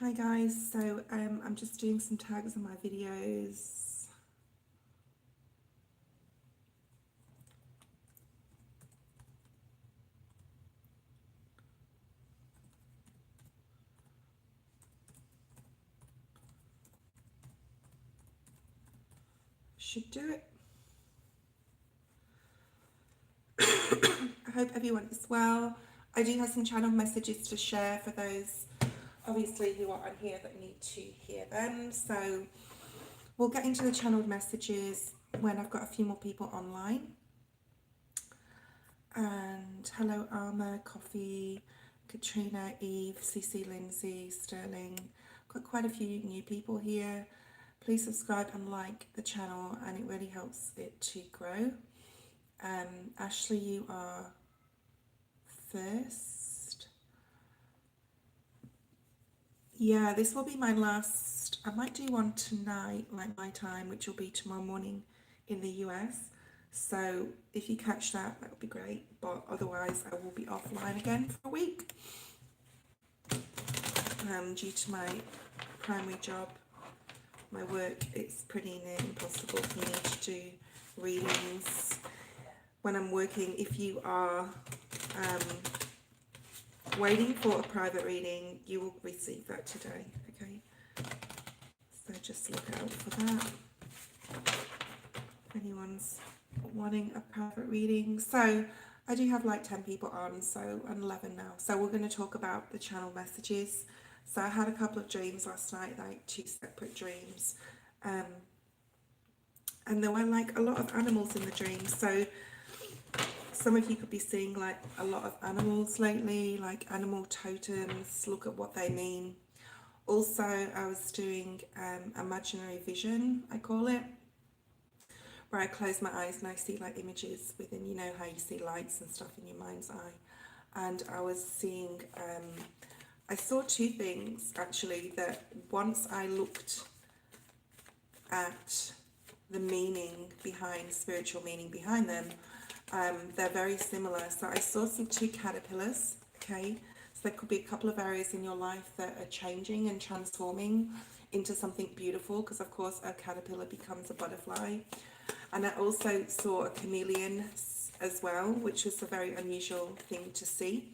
Hi guys, so I'm just doing some tags on my videos. Should do it. I hope everyone is well. I do have some channel messages to share for those obviously who are on here that need to hear them. So we'll get into the channeled messages when I've got a few more people online. And hello Alma, Coffee, Katrina, Eve, CC, Lindsay, Sterling. Got quite a few new people here. Please subscribe and like the channel, and it really helps it to grow. Ashley, you are first. Yeah, this will be my last. I might do one tonight, like my time, which will be tomorrow morning in the US. So if you catch that, that would be great. But otherwise, I will be offline again for a week due to my primary job, my work. It's pretty near impossible for me to do readings when I'm working. If you are waiting for a private reading, you will receive that today, okay? So just look out for that. If anyone's wanting a private reading. So I do have like 10 people on, so I'm 11 now. So we're going to talk about the channel messages. So I had a couple of dreams last night, like 2 separate dreams. And there were like a lot of animals in the dream. So some of you could be seeing like a lot of animals lately, like animal totems. Look at what they mean. Also, I was doing imaginary vision, I call it, where I close my eyes and I see like images within, you know how you see lights and stuff in your mind's eye. And I was seeing, I saw 2 things actually, that once I looked at the meaning behind, spiritual meaning behind them, they're very similar. So I saw some 2 caterpillars, okay? So there could be a couple of areas in your life that are changing and transforming into something beautiful, because of course a caterpillar becomes a butterfly. And I also saw a chameleon as well, which was a very unusual thing to see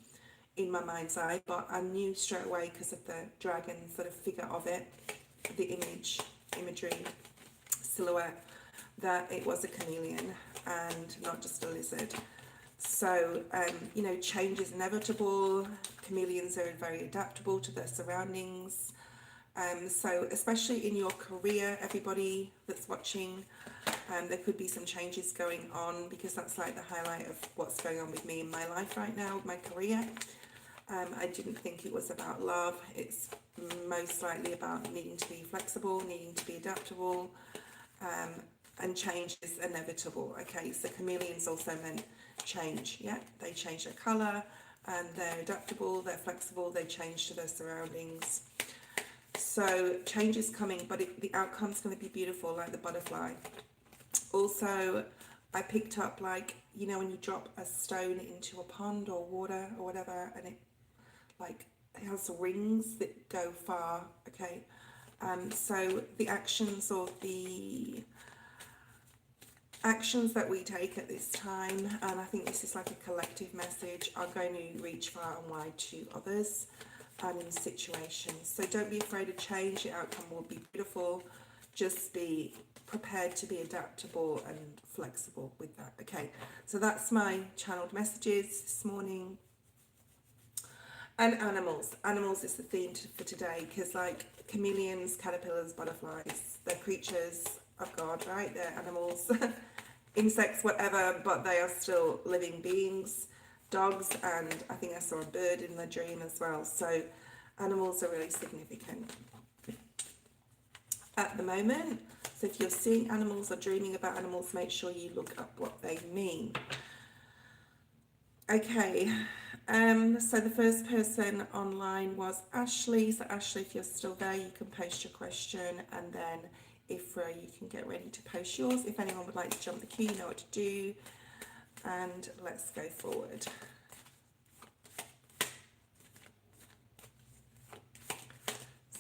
in my mind's eye, but I knew straight away because of the dragon sort of figure of it, the imagery, silhouette, that it was a chameleon and not just a lizard. So, you know, change is inevitable. Chameleons are very adaptable to their surroundings. So especially in your career, everybody that's watching, there could be some changes going on, because that's like the highlight of what's going on with me in my life right now, my career. I didn't think it was about love. It's most likely about needing to be flexible, needing to be adaptable, and change is inevitable. Okay, so chameleons also meant change. Yeah, they change their colour, and they're adaptable, they're flexible, they change to their surroundings. So change is coming, but the outcome's going to be beautiful, like the butterfly. Also, I picked up, like, you know, when you drop a stone into a pond or water or whatever, and it like it has rings that go far. Okay, so the actions that we take at this time, and I think this is like a collective message, are going to reach far and wide to others and in situations. So don't be afraid of change. The outcome will be beautiful. Just be prepared to be adaptable and flexible with that. Okay, so that's my channeled messages this morning. And animals. Animals is the theme for today, because like chameleons, caterpillars, butterflies, they're creatures of God, right? They're animals, insects, whatever, but they are still living beings. Dogs, and I think I saw a bird in the dream as well. So animals are really significant at the moment. So if you're seeing animals or dreaming about animals, make sure you look up what they mean. Okay, so the first person online was Ashley. So Ashley, if you're still there, you can post your question, and then if you can get ready to post yours. If anyone would like to jump the queue, you know what to do, and let's go forward.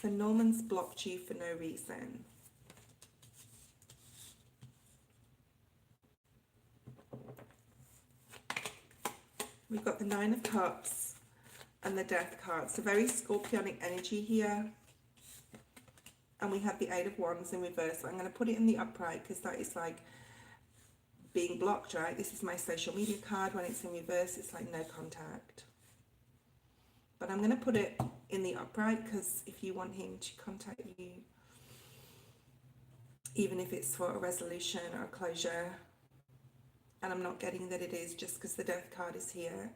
So Norman's blocked you for no reason. We've got the Nine of Cups and the Death card. So very Scorpionic energy here. And we have the Eight of Wands in reverse. I'm going to put it in the upright because that is like being blocked, right? This is my social media card. When it's in reverse, it's like no contact. But I'm going to put it in the upright because if you want him to contact you, even if it's for a resolution or a closure, and I'm not getting that it is just because the Death card is here.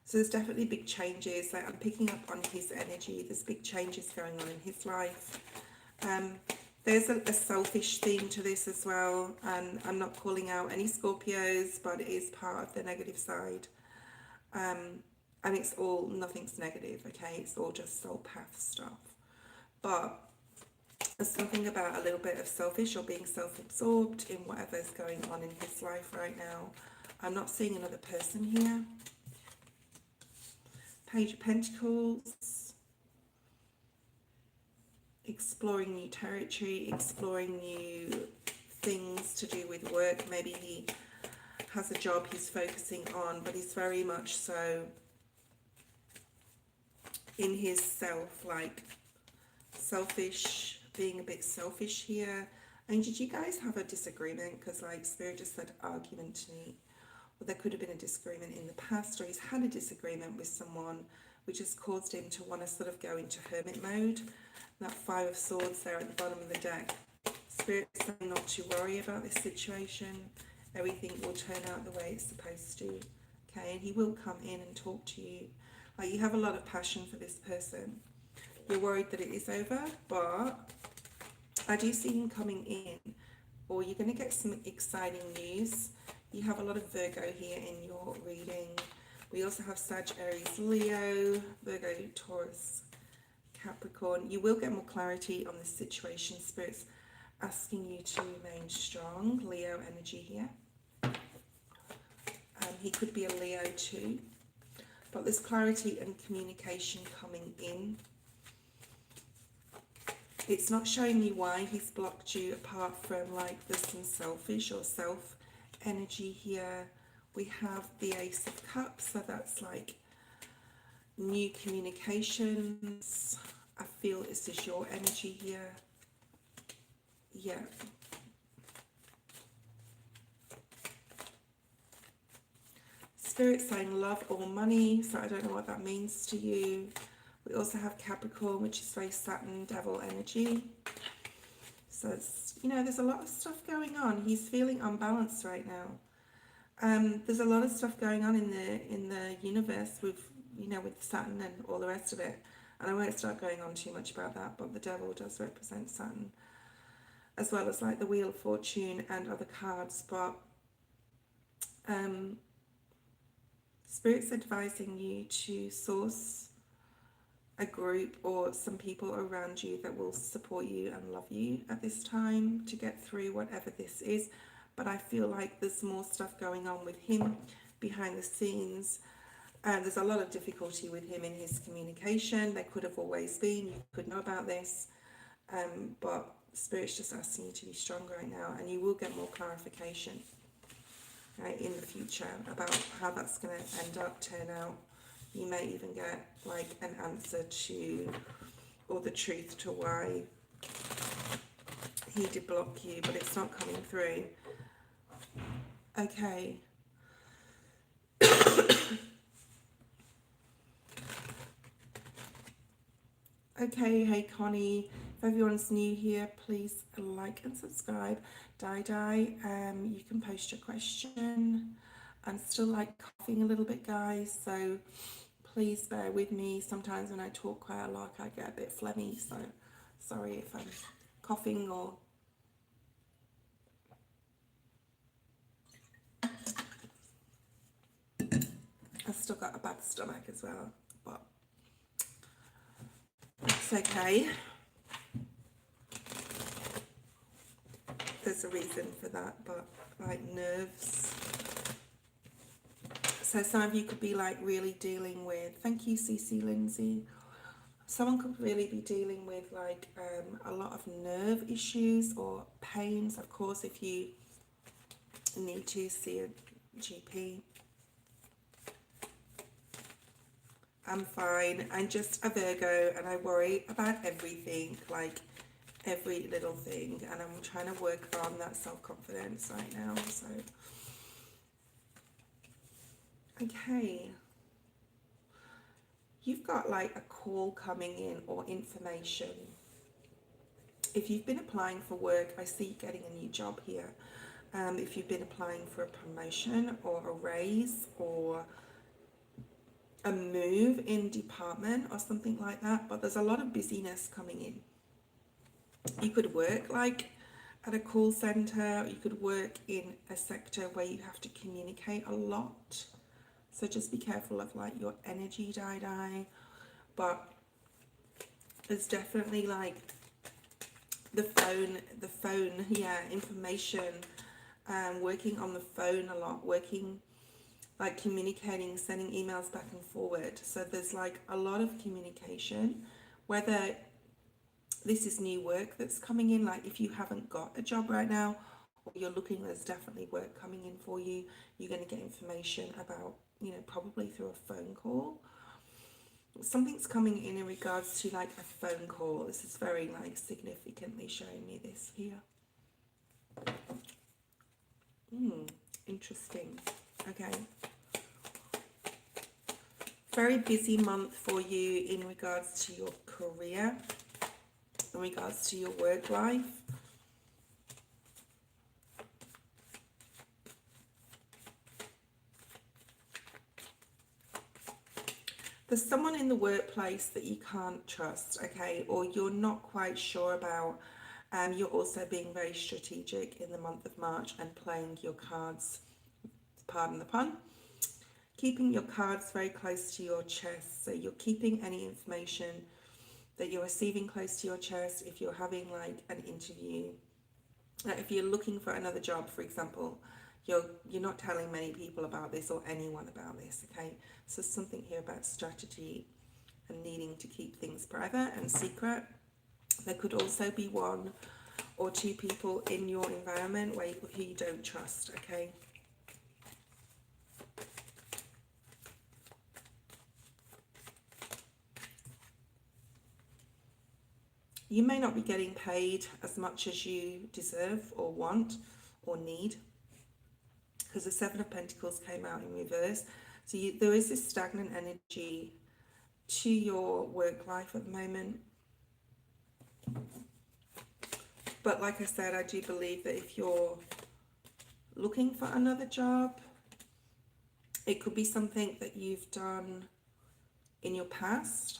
So there's definitely big changes. Like I'm picking up on his energy. There's big changes going on in his life. There's a selfish theme to this as well, and I'm not calling out any Scorpios, but it is part of the negative side. And it's all, nothing's negative, okay? It's all just soul path stuff. But there's something about a little bit of selfish or being self-absorbed in whatever's going on in his life right now. I'm not seeing another person here. Page of Pentacles. Exploring new territory, exploring new things to do with work. Maybe he has a job he's focusing on, but he's very much so in his self, like selfish, being a bit selfish here. And did you guys have a disagreement? Because like Spirit just said argument to me. Or there could have been a disagreement in the past, or he's had a disagreement with someone which has caused him to want to sort of go into hermit mode. That Five of Swords there at the bottom of the deck. Spirit saying not to worry about this situation. Everything will turn out the way it's supposed to. Okay, and he will come in and talk to you. Like you have a lot of passion for this person. You're worried that it is over, but I do see him coming in, or you're going to get some exciting news. You have a lot of Virgo here in your reading. We also have Sag, Aries, Leo, Virgo, Taurus, Capricorn. You will get more clarity on this situation. Spirit's asking you to remain strong. Leo energy here. He could be a Leo too. But there's clarity and communication coming in. It's not showing you why he's blocked you, apart from like there's some selfish or self energy here. We have the Ace of Cups, so that's like new communications. I feel this is your energy here. Yeah. Spirit saying love or money, so I don't know what that means to you. We also have Capricorn, which is very Saturn, devil energy. So it's, you know, there's a lot of stuff going on. He's feeling unbalanced right now. There's a lot of stuff going on in the universe with, you know, with Saturn and all the rest of it. And I won't start going on too much about that, but the devil does represent Saturn, as well as like the Wheel of Fortune and other cards. But Spirit's advising you to source a group or some people around you that will support you and love you at this time to get through whatever this is. But I feel like there's more stuff going on with him behind the scenes. There's a lot of difficulty with him in his communication. There could have always been. You could know about this. But Spirit's just asking you to be strong right now, and you will get more clarification, right, in the future about how that's going to turn out. You may even get like an answer to, or the truth to why he did block you, but it's not coming through. Okay. Okay, hey Connie, if everyone's new here, please like and subscribe. You can post your question. I'm still like coughing a little bit, guys, so please bear with me. Sometimes when I talk quite a lot, I get a bit phlegmy, so sorry if I'm coughing or... I've still got a bad stomach as well, but it's okay. There's a reason for that, but like nerves. So some of you could be like really dealing with, thank you CC Lindsay, Someone could really be dealing with like a lot of nerve issues or pains. Of course, if you need to see a GP. I'm fine. I'm just a Virgo and I worry about everything, like every little thing, and I'm trying to work on that self-confidence right now. So okay, you've got like a call coming in or information. If you've been applying for work, I see you getting a new job here. If you've been applying for a promotion or a raise or a move in department or something like that, but there's a lot of busyness coming in. You could work like at a call center, you could work in a sector where you have to communicate a lot. So just be careful of like your energy die. But there's definitely like the phone, yeah, information, working on the phone a lot, working like communicating, sending emails back and forward. So there's like a lot of communication, whether this is new work that's coming in, like if you haven't got a job right now or you're looking, there's definitely work coming in for you. You're going to get information about, you know, probably through a phone call. Something's coming in regards to like a phone call. This is very like significantly showing me this here. Interesting. Okay. Very busy month for you in regards to your career, in regards to your work life. There's someone in the workplace that you can't trust, okay, or you're not quite sure about. You're also being very strategic in the month of March and playing your cards, pardon the pun, keeping your cards very close to your chest. So you're keeping any information that you're receiving close to your chest. If you're having like an interview, if you're looking for another job, for example, you're not telling many people about this or anyone about this, okay? So something here about strategy and needing to keep things private and secret. There could also be one or two people in your environment who you don't trust, okay? You may not be getting paid as much as you deserve or want or need, because the Seven of Pentacles came out in reverse. So there is this stagnant energy to your work life at the moment. But like I said, I do believe that if you're looking for another job, it could be something that you've done in your past,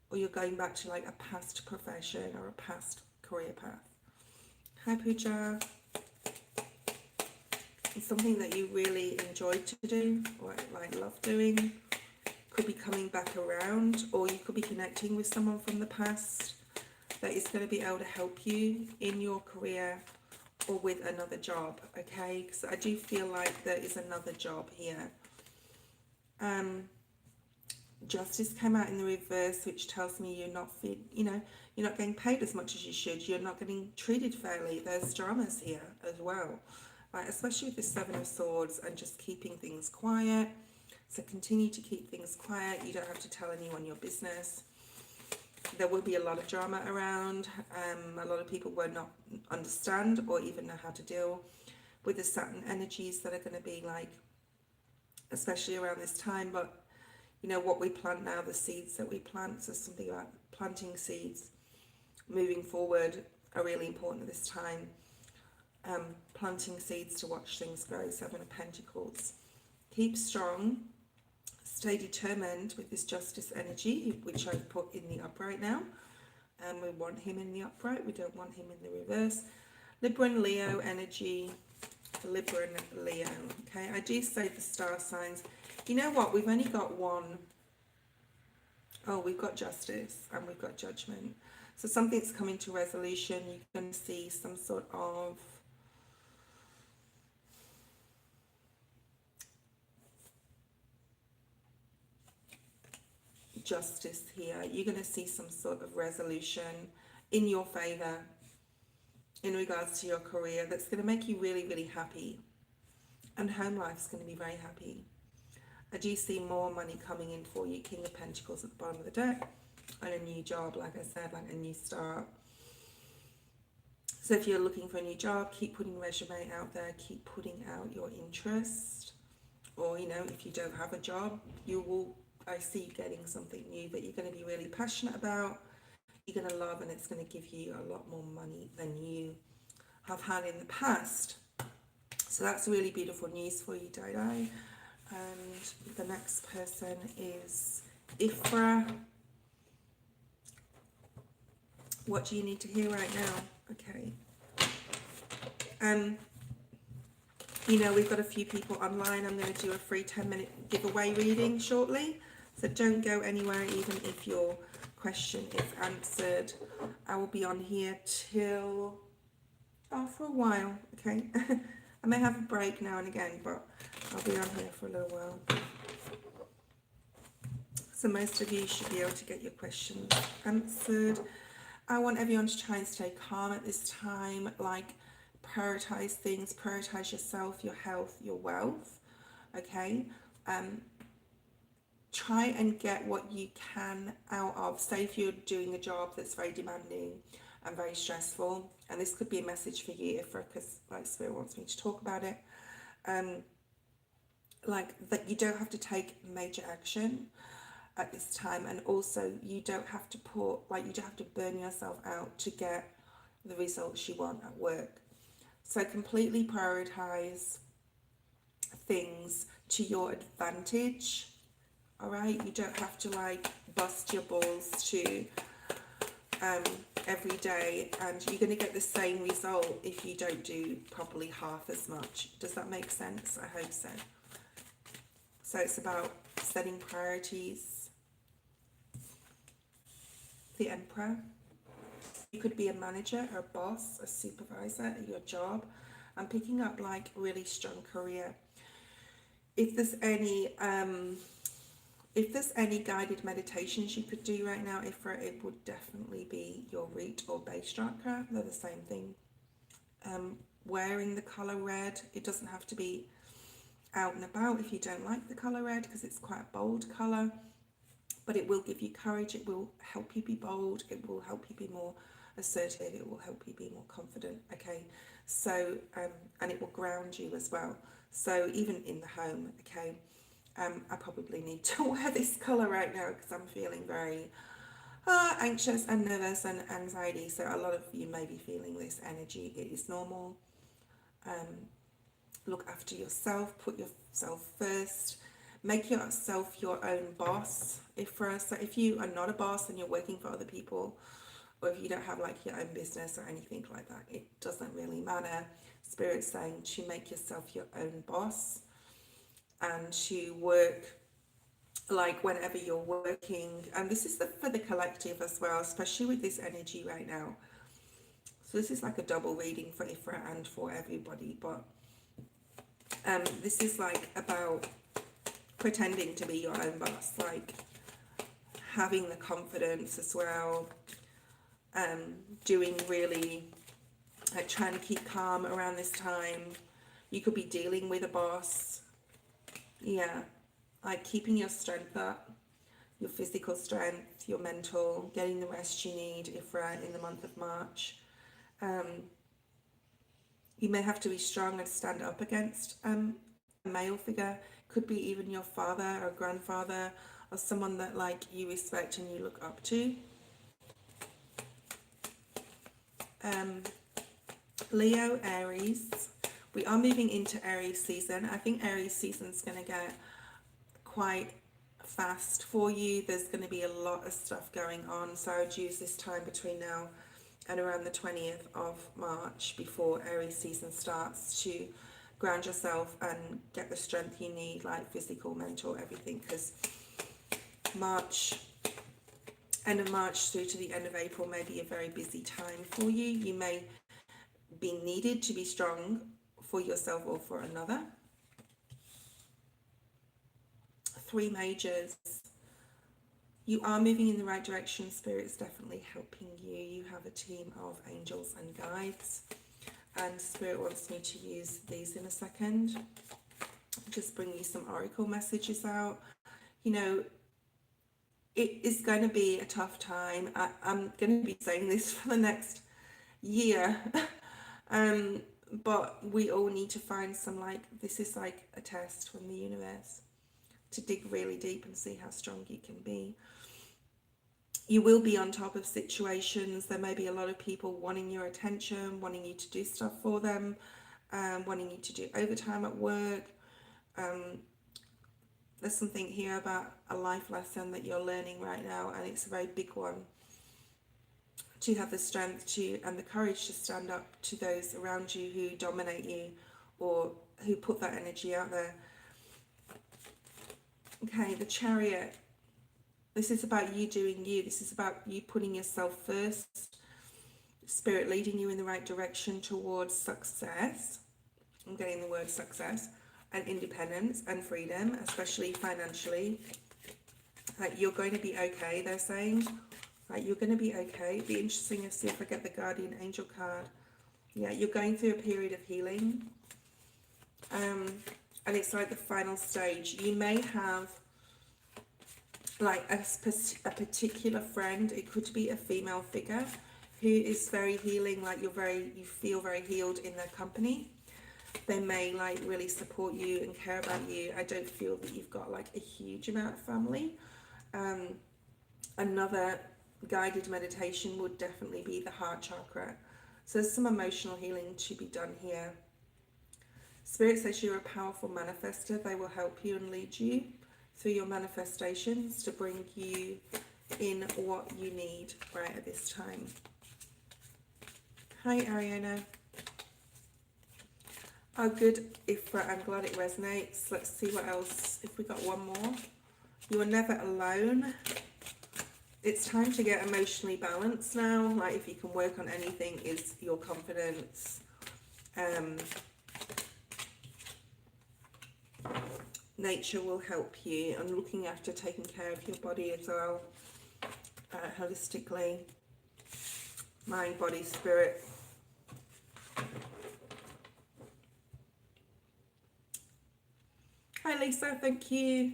or you're going back to like a past profession or a past career path. Hi Pooja. It's something that you really enjoy to do or like love doing. Could be coming back around, or you could be connecting with someone from the past that is going to be able to help you in your career or with another job, okay? Because I do feel like there is another job here. Justice came out in the reverse, which tells me you're not you're not getting paid as much as you should. You're not getting treated fairly. There's dramas here as well, right? Especially with the Seven of Swords and just keeping things quiet. So continue to keep things quiet. You don't have to tell anyone your business. There will be a lot of drama around. A lot of people will not understand or even know how to deal with the Saturn energies that are going to be like, especially around this time. But you know, what we plant now, the seeds that we plant, so something about planting seeds moving forward are really important at this time. Planting seeds to watch things grow. Seven of Pentacles. Keep strong. Stay determined with this Justice energy, which I've put in the upright now. And we want him in the upright. We don't want him in the reverse. Libra and Leo energy. Libra and Leo. Okay, I do say the star signs. You know what? We've only got one. Oh, we've got Justice and we've got Judgment. So something's coming to resolution. You're going to see some sort of justice here. You're going to see some sort of resolution in your favor in regards to your career that's going to make you really, really happy. And home life's going to be very happy. I do see more money coming in for you. King of Pentacles at the bottom of the deck. And a new job, like I said, like a new start. So if you're looking for a new job, keep putting your resume out there. Keep putting out your interest. Or, you know, if you don't have a job, I see you getting something new that you're going to be really passionate about. You're going to love, and it's going to give you a lot more money than you have had in the past. So that's really beautiful news for you, Dai. And the next person is Ifra. What do you need to hear right now? Okay. You know, we've got a few people online. I'm going to do a free 10-minute giveaway reading shortly. So don't go anywhere, even if your question is answered. I will be on here till, for a while, okay? I may have a break now and again, but I'll be on here for a little while. So most of you should be able to get your questions answered. I want everyone to try and stay calm at this time, like prioritize things, prioritize yourself, your health, your wealth, okay? Try and get what you can out of, say if you're doing a job that's very demanding and very stressful, and this could be a message for you, because like Spirit wants me to talk about it, like that you don't have to take major action at this time, and also you don't have to you don't have to burn yourself out to get the results you want at work. So completely prioritize things to your advantage. All right, you don't have to like bust your balls to every day, and you're going to get the same result if you don't do probably half as much. Does that make sense? I hope so. So it's about setting priorities. The Emperor. You could be a manager, or a boss, a supervisor at your job, and picking up like really strong career. If there's any guided meditations you could do right now, it would definitely be your root or base chakra. They're the same thing. Wearing the color red, it doesn't have to be out and about if you don't like the color red, because it's quite a bold color, but it will give you courage. It will help you be bold. It will help you be more assertive. It will help you be more confident. Okay, so and it will ground you as well. So even in the home, okay. I probably need to wear this colour right now because I'm feeling very anxious and nervous and anxiety. So a lot of you may be feeling this energy. It is normal. Look after yourself. Put yourself first. Make yourself your own boss. So if you are not a boss and you're working for other people, or if you don't have like your own business or anything like that, it doesn't really matter. Spirit's saying to make yourself your own boss, and to work like whenever you're working. And this is for the collective as well, especially with this energy right now. So this is like a double reading for Ifra and for everybody, but this is like about pretending to be your own boss, like having the confidence as well, doing really, like trying to keep calm around this time. You could be dealing with a boss. Yeah, like keeping your strength up, your physical strength, your mental, getting the rest you need if we're in the month of March. You may have to be strong and stand up against a male figure. Could be even your father or grandfather, or someone that like you respect and you look up to. Leo, Aries. We are moving into Aries season. I think Aries season's going to get quite fast for you. There's going to be a lot of stuff going on. So I would use this time between now and around the 20th of March before Aries season starts to ground yourself and get the strength you need, like physical, mental, everything. Because end of March through to the end of April may be a very busy time for you. You may be needed to be strong for yourself or for another. 3 majors. You are moving in the right direction. Spirit's definitely helping you. You have a team of angels and guides, and Spirit wants me to use these in a second. Just bring you some oracle messages out. You know, it is going to be a tough time. I'm going to be saying this for the next year. But we all need to find some, like, this is like a test from the universe to dig really deep and see how strong you can be. You will be on top of situations. There may be a lot of people wanting your attention, wanting you to do stuff for them, wanting you to do overtime at work. There's something here about a life lesson that you're learning right now, and it's a very big one. To have the strength to and the courage to stand up to those around you who dominate you or who put that energy out there. Okay, the Chariot. This is about you doing you. This is about you putting yourself first. Spirit leading you in the right direction towards success. I'm getting the word success. And independence and freedom, especially financially. Like, you're going to be okay, they're saying. Like, you're going to be okay. It'd be interesting to see if I get the Guardian Angel card. Yeah, you're going through a period of healing. And it's like the final stage. You may have like a particular friend. It could be a female figure who is very healing. Like, you feel very healed in their company. They may like really support you and care about you. I don't feel that you've got like a huge amount of family. Another guided meditation would definitely be the heart chakra. So there's some emotional healing to be done here. Spirit says you're a powerful manifester. They will help you and lead you through your manifestations to bring you in what you need right at this time. Hi, Ariana. Oh, good. I'm glad it resonates. Let's see what else. If we got one more. You are never alone. It's time to get emotionally balanced now. Like, if you can work on anything, is your confidence. Nature will help you, and looking after taking care of your body as well, holistically. Mind, body, spirit. Hi Lisa, thank you.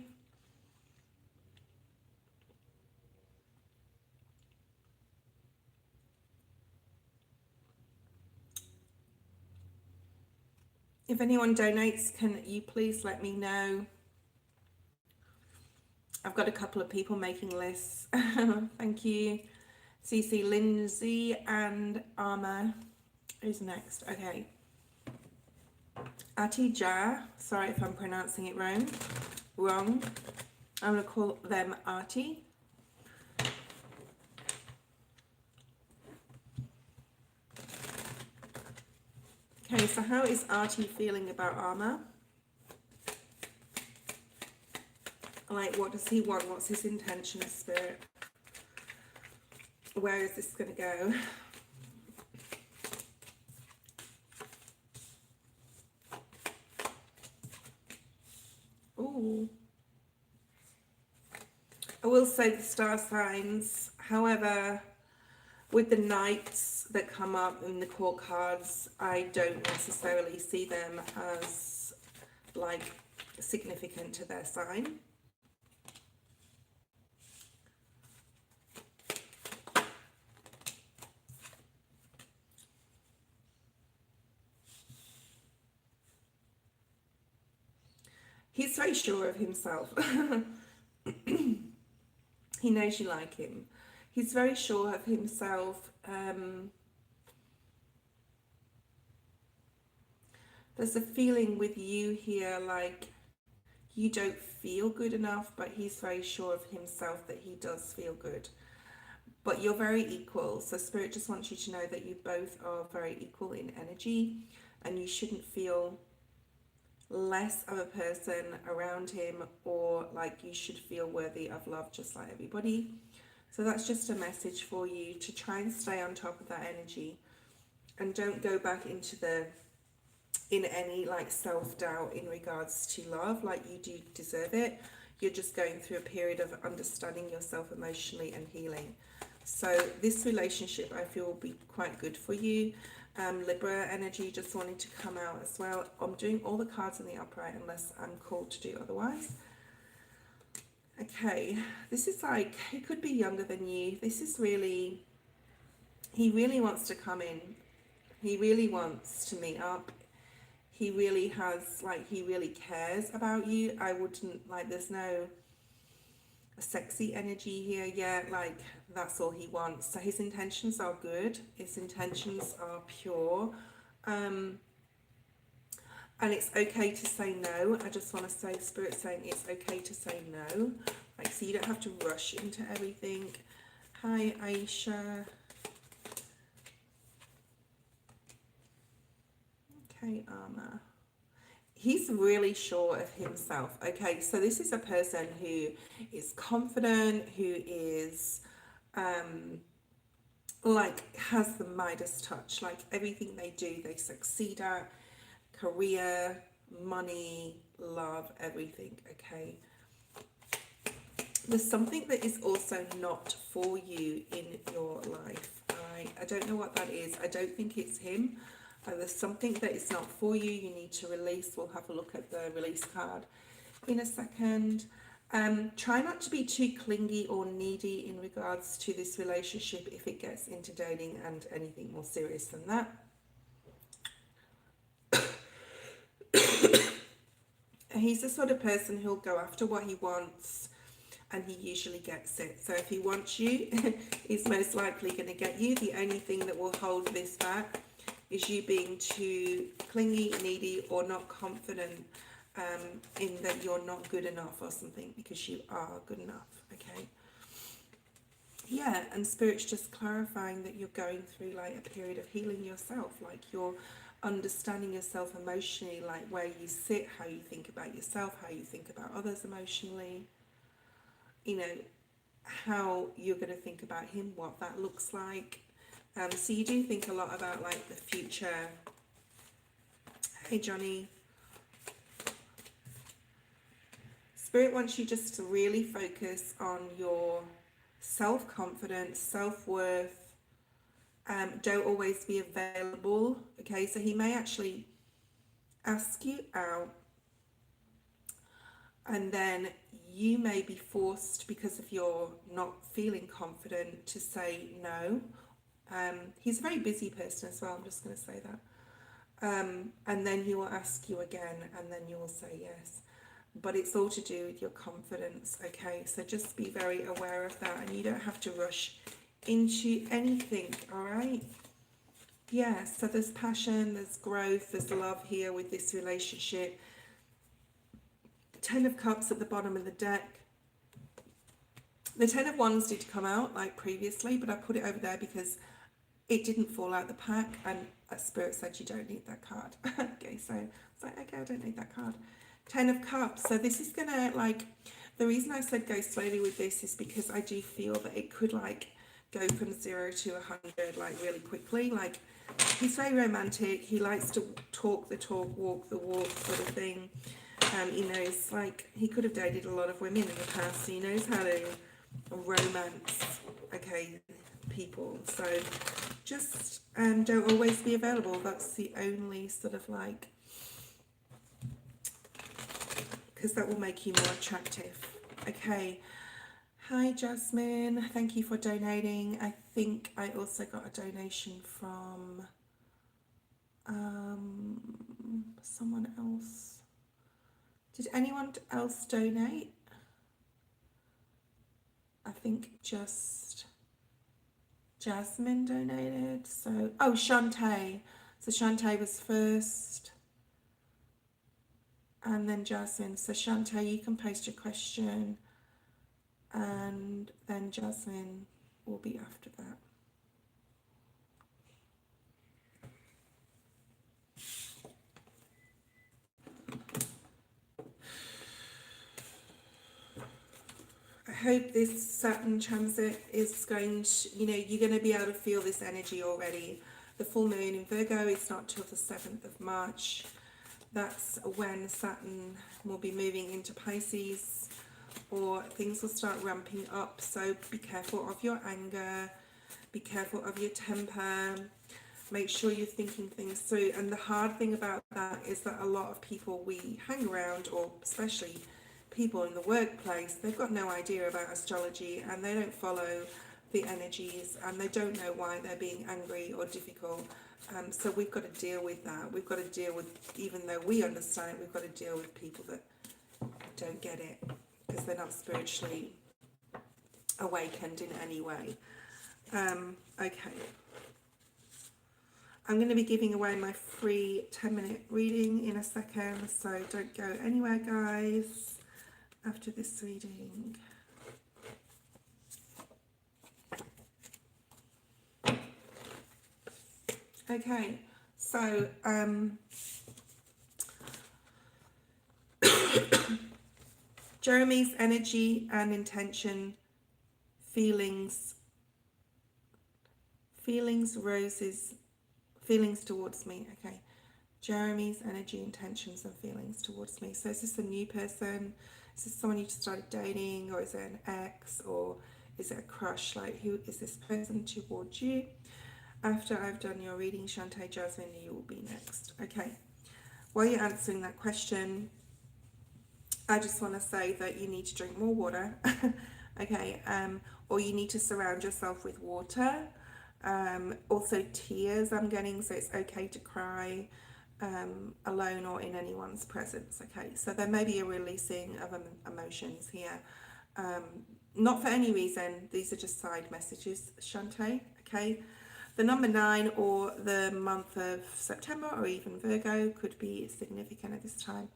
If anyone donates, can you please let me know? I've got a couple of people making lists. Thank you. CC, Lindsay and Arma. Who's next? Okay. Atija, sorry if I'm pronouncing it wrong. I'm going to call them Artie. Okay, so how is Artie feeling about Arma? Like, what does he want? What's his intention, Spirit? Where is this going to go? Ooh. I will say the star signs, however, with the knights that come up in the court cards, I don't necessarily see them as like significant to their sign. He's very sure of himself. He knows you like him. He's very sure of himself. There's a feeling with you here like you don't feel good enough, but he's very sure of himself that he does feel good. But you're very equal. So Spirit just wants you to know that you both are very equal in energy, and you shouldn't feel less of a person around him, or like you should feel worthy of love just like everybody. So that's just a message for you to try and stay on top of that energy, and don't go back into any like self-doubt in regards to love. Like, you do deserve it. you're just going through a period of understanding yourself emotionally and healing. So this relationship, I feel, will be quite good for you. Libra energy just wanted to come out as well. I'm doing all the cards in the upright unless I'm called to do otherwise. Okay, this is like, he could be younger than you. This is really, he really wants to come in. He really wants to meet up. He really has, like, he really cares about you. I wouldn't, like, there's no sexy energy here yet. Like, that's all he wants. So his intentions are good. His intentions are pure. And it's okay to say no. I just want to say, Spirit saying it's okay to say no. Like, so you don't have to rush into everything. Hi, Aisha. Okay, Arma. He's really sure of himself. Okay, so this is a person who is confident, who is like has the Midas touch. Like, everything they do, they succeed at. Career, money, love, everything. Okay, there's something that is also not for you in your life. I don't know what that is. I don't think it's him. There's something that is not for you. You need to release. We'll have a look at the release card in a second. Try not to be too clingy or needy in regards to this relationship if it gets into dating and anything more serious than that. He's the sort of person who'll go after what he wants, and he usually gets it. So if he wants you, he's most likely going to get you. The only thing that will hold this back is you being too clingy, needy, or not confident in that you're not good enough or something, because you are good enough. Okay. Yeah, and Spirit's just clarifying that you're going through like a period of healing yourself, like you're understanding yourself emotionally, like where you sit, how you think about yourself, how you think about others emotionally, you know, how you're going to think about him, what that looks like. So you do think a lot about like the future. Hey Johnny. Spirit wants you just to really focus on your self-confidence, self-worth. Don't always be available. Okay, so he may actually ask you out, and then you may be forced, because of your not feeling confident, to say no. He's a very busy person as well, I'm just going to say that. And then he will ask you again, and then you will say yes. But it's all to do with your confidence, okay? So just be very aware of that, and you don't have to rush into anything, all right? Yeah, so there's passion, there's growth, there's love here with this relationship. 10 of Cups at the bottom of the deck. The 10 of Wands did come out like previously, but I put it over there because it didn't fall out the pack, and Spirit said you don't need that card. Okay, so it's like, okay, I don't need that card. 10 of Cups. So this is gonna, like, the reason I said go slowly with this is because I do feel that it could like go from 0 to 100 like really quickly. Like, he's very romantic, he likes to talk the talk, walk the walk sort of thing. He knows, like, he could have dated a lot of women in the past, so he knows how to romance, okay, people. So just don't always be available. That's the only sort of like, because that will make you more attractive. Okay. Hi Jasmine, thank you for donating. I think I also got a donation from someone else. Did anyone else donate? I think just Jasmine donated. So, oh, Shantae. So Shantae was first, and then Jasmine. So Shantae, you can post your question, and then Jasmine will be after that. I hope this Saturn transit is going to, you know, you're going to be able to feel this energy already. The full moon in Virgo is not till the 7th of March. That's when Saturn will be moving into Pisces. or things will start ramping up. So be careful of your anger, be careful of your temper, make sure you're thinking things through. And the hard thing about that is that a lot of people we hang around, or especially people in the workplace, they've got no idea about astrology and they don't follow the energies and they don't know why they're being angry or difficult. So we've got to deal with that. We've got to deal with, even though we understand it, we've got to deal with people that don't get it because they're not spiritually awakened in any way. Okay. I'm going to be giving away my free 10-minute reading in a second, so don't go anywhere, guys, after this reading. Okay, so Jeremy's energy and intention, feelings, Rose's feelings towards me. Okay, Jeremy's energy, intentions and feelings towards me. So is this a new person? Is this someone you just started dating, or is it an ex, or is it a crush? Like, who is this person towards you? After I've done your reading, Shantae, Jasmine, you will be next. Okay, while you're answering that question, I just want to say that you need to drink more water. Okay, or you need to surround yourself with water. Also tears I'm getting, so it's okay to cry alone or in anyone's presence. Okay, so there may be a releasing of emotions here, not for any reason. These are just side messages, Shantae. Okay, the number 9 or the month of September or even Virgo could be significant at this time.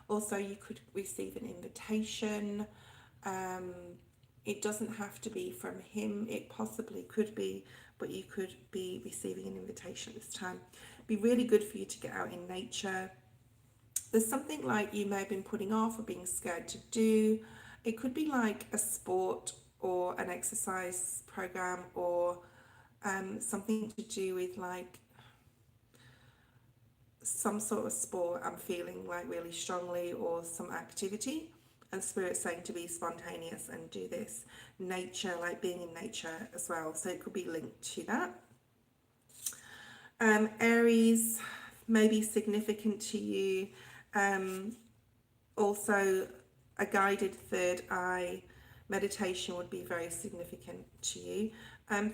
Also, you could receive an invitation. It doesn't have to be from him. It possibly could be, but you could be receiving an invitation this time. Be really good for you to get out in nature. There's something like you may have been putting off or being scared to do. It could be like a sport or an exercise program, or something to do with like some sort of sport I'm feeling like really strongly, or some activity, and Spirit's saying to be spontaneous and do this. Nature, like being in nature as well, so it could be linked to that. Aries may be significant to you. Also, a guided third eye meditation would be very significant to you.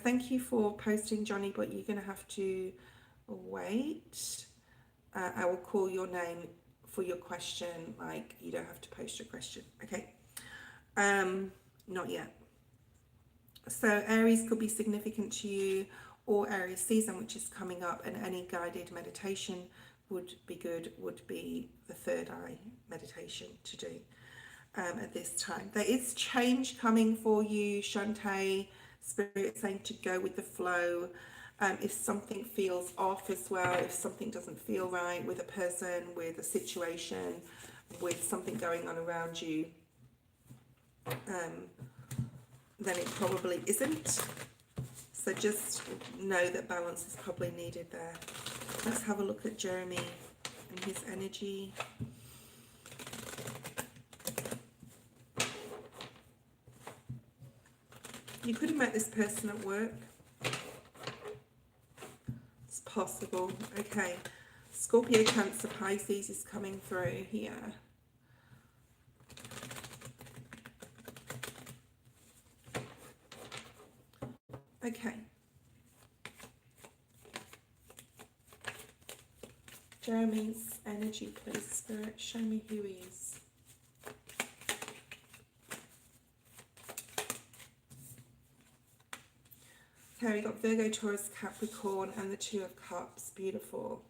Thank you for posting, Johnny, but you're going to have to wait. I will call your name for your question. Like, you don't have to post your question. Okay. Not yet. So Aries could be significant to you, or Aries season, which is coming up, and any guided meditation would be good, would be the third eye meditation to do at this time. There is change coming for you, Shantae. Spirit saying to go with the flow. If something feels off as well, if something doesn't feel right with a person, with a situation, with something going on around you, then it probably isn't. So just know that balance is probably needed there. Let's have a look at Jeremy and his energy. You could have met this person at work. It's possible. Okay. Scorpio, Cancer, Pisces is coming through here. Okay. Jeremy's energy, please, Spirit. Show me who he is. Okay, we got Virgo, Taurus, Capricorn, and the Two of Cups. Beautiful.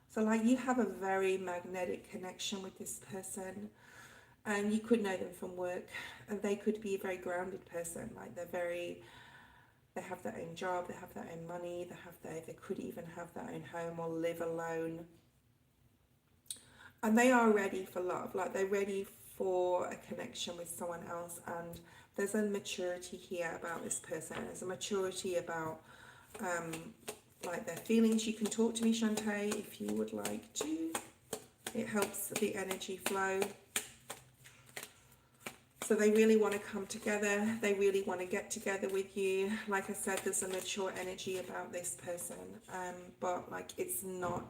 So, like, you have a very magnetic connection with this person, and you could know them from work, and they could be a very grounded person. Like, they have their own job, they have their own money, they could even have their own home or live alone. And they are ready for love, like they're ready for a connection with someone else. And there's a maturity here about this person. There's a maturity about like their feelings. You can talk to me, Shantae, if you would like to. It helps the energy flow. So they really want to come together. They really want to get together with you. Like I said, there's a mature energy about this person, but like it's not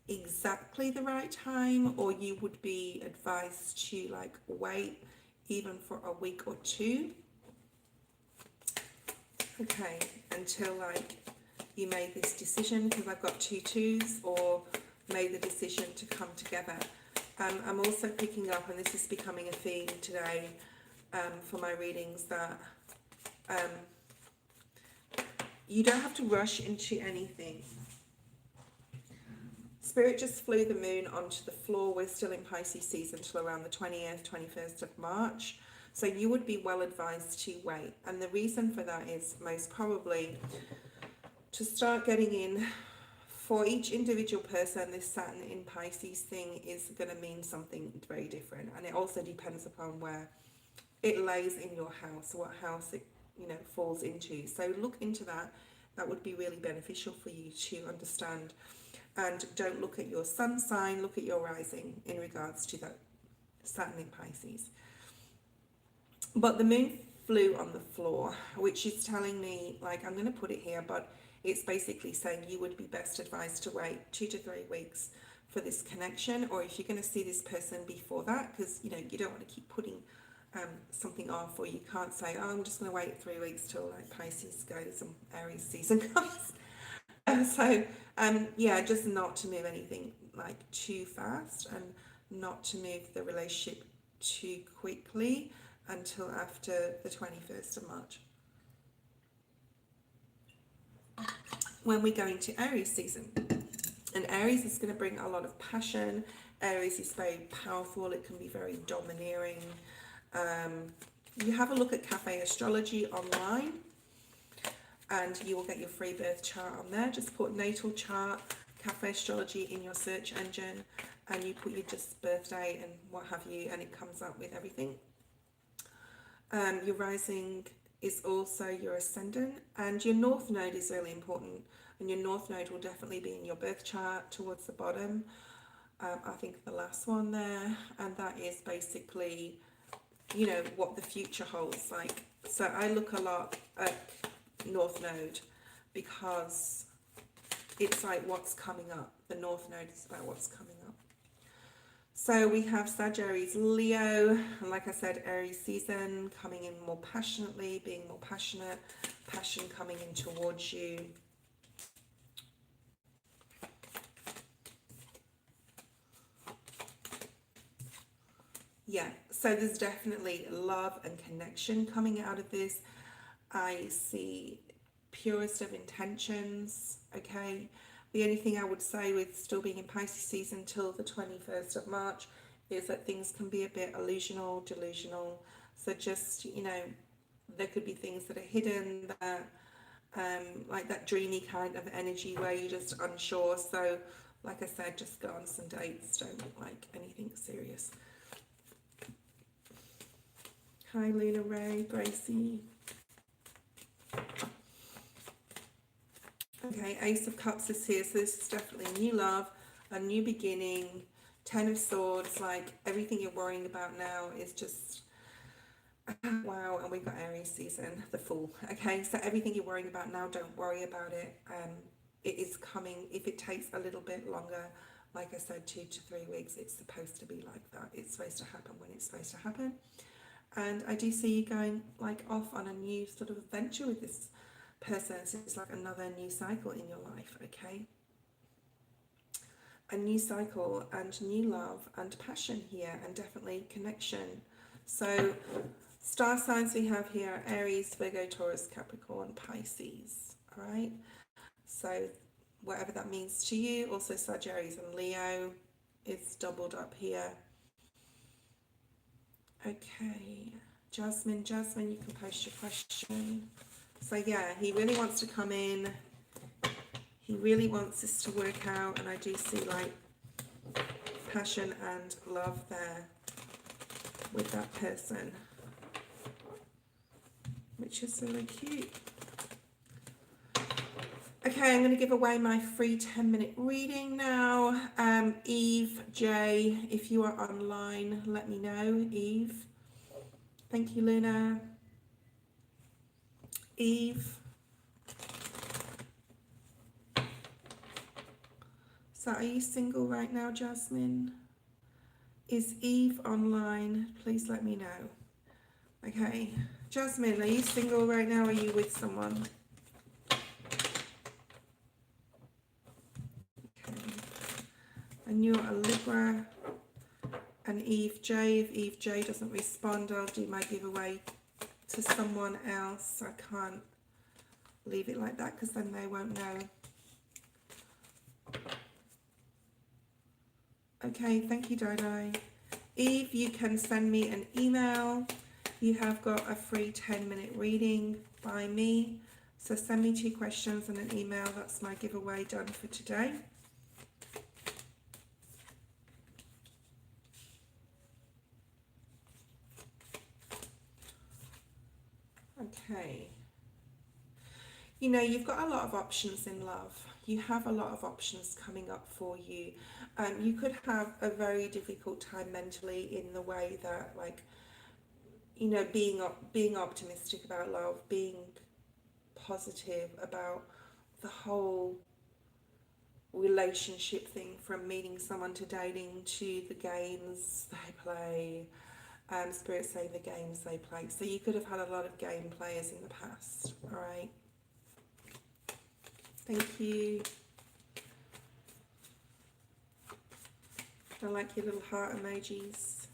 exactly the right time, or you would be advised to like wait even for a week or two, okay, until like you made this decision, because I've got 2 twos, or made the decision to come together. I'm also picking up, and this is becoming a theme today for my readings, that you don't have to rush into anything. Spirit just flew the moon onto the floor. We're still in Pisces season until around the 20th, 21st of March. So you would be well advised to wait. And the reason for that is most probably to start getting in, for each individual person, this Saturn in Pisces thing is going to mean something very different. And it also depends upon where it lays in your house, what house it, you know, falls into. So look into that. That would be really beneficial for you to understand. And don't look at your sun sign, look at your rising in regards to that Saturn in Pisces. But the moon flew on the floor, which is telling me, like, I'm going to put it here, but it's basically saying you would be best advised to wait 2 to 3 weeks for this connection, or if you're going to see this person before that, because, you know, you don't want to keep putting something off, or you can't say, oh, I'm just going to wait 3 weeks till like Pisces goes and Aries season comes. So yeah, just not to move anything like too fast, and not to move the relationship too quickly until after the 21st of March, when we go into Aries season. And Aries is going to bring a lot of passion. Aries is very powerful. It can be very domineering. You have a look at Cafe Astrology online, and you will get your free birth chart on there. Just put natal chart, Cafe Astrology in your search engine, and you put your just birthday and what have you, and it comes up with everything. Your rising is also your ascendant, and your north node is really important, and your north node will definitely be in your birth chart towards the bottom. I think the last one there, and that is basically, you know, what the future holds. Like, so I look a lot at north node because it's like what's coming up. The north node is about what's coming up. So we have Sagittarius, Leo, and like I said, Aries season, coming in more passionately, being more passionate, passion coming in towards you. Yeah, so there's definitely love and connection coming out of this. I see purest of intentions, okay? The only thing I would say with still being in Pisces season till the 21st of March is that things can be a bit illusional, delusional. So just, you know, there could be things that are hidden, that like that dreamy kind of energy where you're just unsure. So like I said, just go on some dates, don't like anything serious. Hi Luna Ray, Gracie. Okay, Ace of Cups is here, so this is definitely a new love, a new beginning. 10 of Swords, like everything you're worrying about now is just, wow, and we've got Aries season, the Fool. Okay, so everything you're worrying about now, don't worry about it. It is coming. If it takes a little bit longer, like I said, 2 to 3 weeks, it's supposed to be like that. It's supposed to happen when it's supposed to happen. And I do see you going like off on a new sort of adventure with this person. So it's like another new cycle in your life, okay? A new cycle and new love and passion here, and definitely connection. So star signs we have here: Aries, Virgo, Taurus, Capricorn, Pisces. All right, so whatever that means to you. Also Sagittarius and Leo is doubled up here. Okay, Jasmine, you can post your question. So yeah, he really wants to come in. He really wants this to work out, and I do see like passion and love there with that person, which is really cute. Okay, I'm going to give away my free 10-minute reading now. Eve J, if you are online, let me know, Eve. Thank you, Luna. Eve. So are you single right now, Jasmine? Is Eve online? Please let me know. Okay. Jasmine, are you single right now? Are you with someone? Okay. And you're a Libra. And Eve J. If Eve J doesn't respond, I'll do my giveaway to someone else. I can't leave it like that because then they won't know. Okay, thank you, Dodo. Eve, you can send me an email. You have got a free 10-minute reading by me. So send me 2 questions and an email. That's my giveaway done for today. Okay. You know, you've got a lot of options in love. You have a lot of options coming up for you. You could have a very difficult time mentally in the way that, like, you know, being optimistic about love, being positive about the whole relationship thing, from meeting someone to dating to the games they play. Spirit saying the games they play. So you could have had a lot of game players in the past. All right. Thank you. I like your little heart emojis.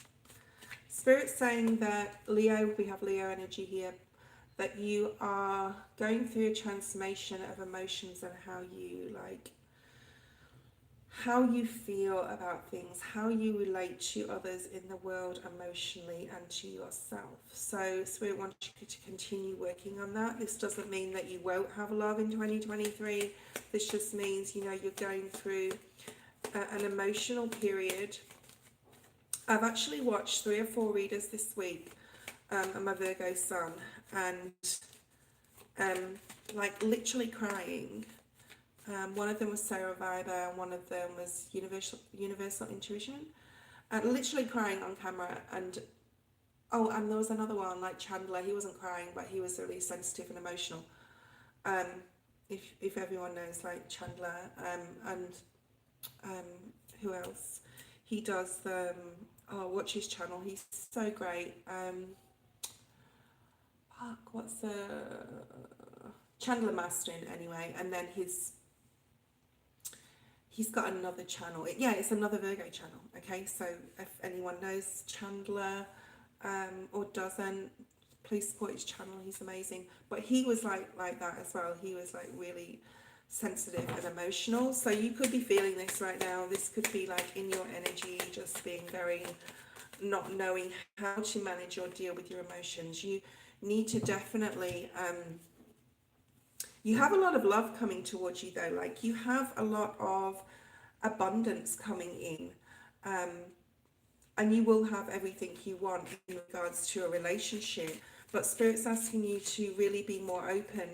Spirit saying that Leo, we have Leo energy here, that you are going through a transformation of emotions and how you feel about things, how you relate to others in the world emotionally and to yourself. So Spirit wants you to continue working on that. This doesn't mean that you won't have love in 2023. This just means, you know, you're going through an emotional period. I've actually watched 3 or 4 readers this week, and my Virgo sun, and like literally crying. One of them was Sarah Viber, and one of them was Universal Intuition, and literally crying on camera. And oh, and there was another one like Chandler. He wasn't crying, but he was really sensitive and emotional. If everyone knows, like Chandler, and who else? He does the watch his channel. He's so great. What's the Chandler Maston anyway? And then he's got another channel. It's another Virgo channel. Okay, so if anyone knows Chandler or doesn't, please support his channel. He's amazing. But he was like that as well. He was like really sensitive and emotional. So you could be feeling this right now. This could be like in your energy, just being very not knowing how to manage or deal with your emotions. You need to definitely you have a lot of love coming towards you though. Like you have a lot of abundance coming in, and you will have everything you want in regards to a relationship. But Spirit's asking you to really be more open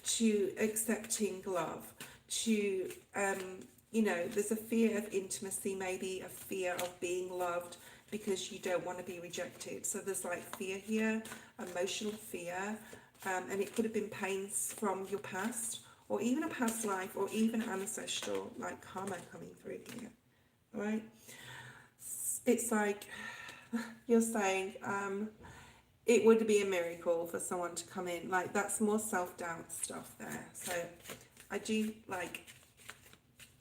to accepting love, to you know, there's a fear of intimacy, maybe a fear of being loved because you don't want to be rejected. So there's like fear here, emotional fear, and it could have been pains from your past, or even a past life, or even ancestral like karma coming through here. All right, it's like you're saying it would be a miracle for someone to come in. Like that's more self-doubt stuff there. So I do, like,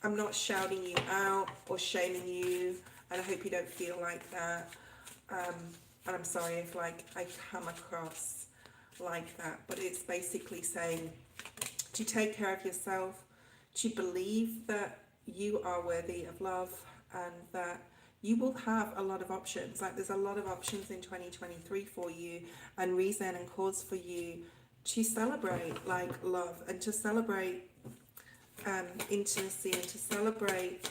I'm not shouting you out or shaming you, and I hope you don't feel like that. And I'm sorry if like I come across like that, but it's basically saying to take care of yourself, to believe that you are worthy of love, and that you will have a lot of options. Like there's a lot of options in 2023 for you, and reason and cause for you to celebrate like love, and to celebrate intimacy, and to celebrate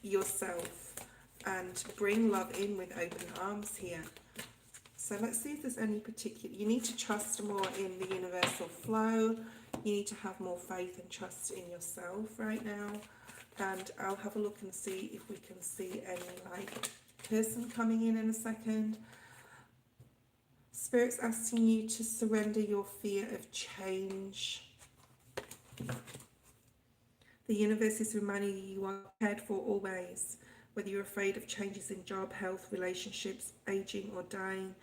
yourself, and bring love in with open arms here. So let's see if there's any particular, you need to trust more in the universal flow. You need to have more faith and trust in yourself right now. And I'll have a look and see if we can see any like person coming in a second. Spirit's asking you to surrender your fear of change. The universe is reminding you you are cared for always, whether you're afraid of changes in job, health, relationships, aging or dying.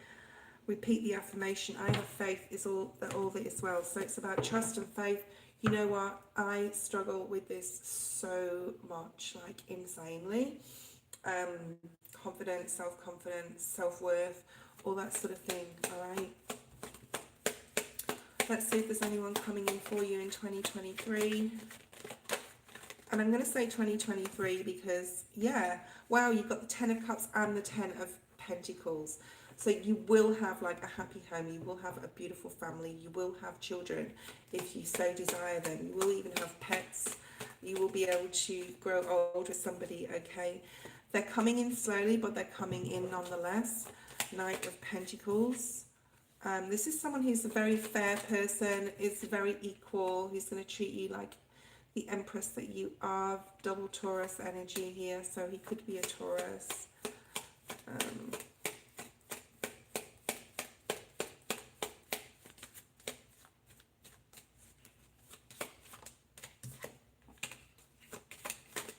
Repeat the affirmation, I have faith is all that is well. So it's about trust and faith. You know what? I struggle with this so much, like insanely. Confidence, self-confidence, self-worth, all that sort of thing, all right? Let's see if there's anyone coming in for you in 2023. And I'm going to say 2023 because, yeah, wow, you've got the 10 of Cups and the 10 of Pentacles. So you will have like a happy home, you will have a beautiful family, you will have children if you so desire them. You will even have pets. You will be able to grow old with somebody, okay? They're coming in slowly, but they're coming in nonetheless. Knight of Pentacles. This is someone who's a very fair person, is very equal, who's going to treat you like the Empress that you are. Double Taurus energy here, so he could be a Taurus.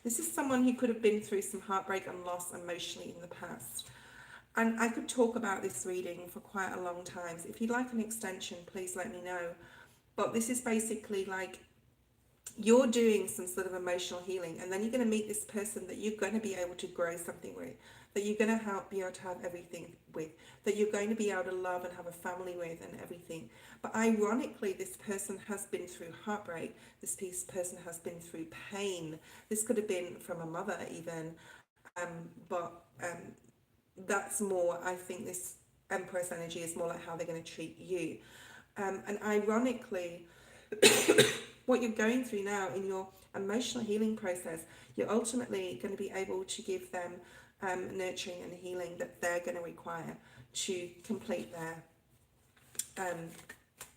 This is someone who could have been through some heartbreak and loss emotionally in the past. And I could talk about this reading for quite a long time. So if you'd like an extension, please let me know. But this is basically like you're doing some sort of emotional healing, and then you're going to meet this person that you're going to be able to grow something with, that you're going to be able to have everything with, that you're going to be able to love and have a family with and everything. But ironically, this person has been through heartbreak. This person has been through pain. This could have been from a mother even. But that's more, I think this Empress energy is more like how they're going to treat you. And ironically, what you're going through now in your emotional healing process, you're ultimately going to be able to give them nurturing and healing that they're going to require to complete their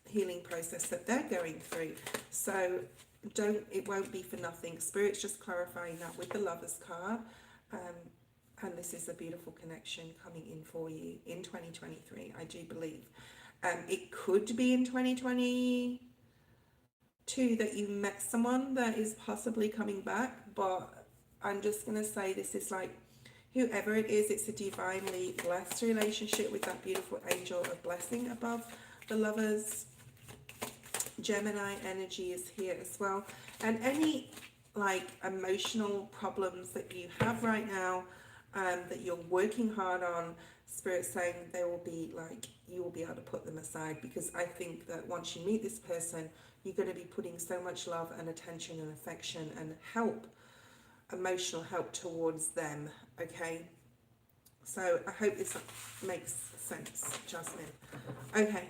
healing process that they're going through. So it won't be for nothing. Spirit's just clarifying that with the Lovers card. And this is a beautiful connection coming in for you in 2023, I do believe. It could be in 2022 that you met someone that is possibly coming back, but I'm just going to say this is like, whoever it is, it's a divinely blessed relationship with that beautiful angel of blessing above the Lovers. Gemini energy is here as well. And any like emotional problems that you have right now, that you're working hard on, Spirit saying they will be like, you will be able to put them aside, because I think that once you meet this person, you're going to be putting so much love and attention and affection and help, emotional help towards them, okay? So I hope this makes sense, Jasmine. Okay.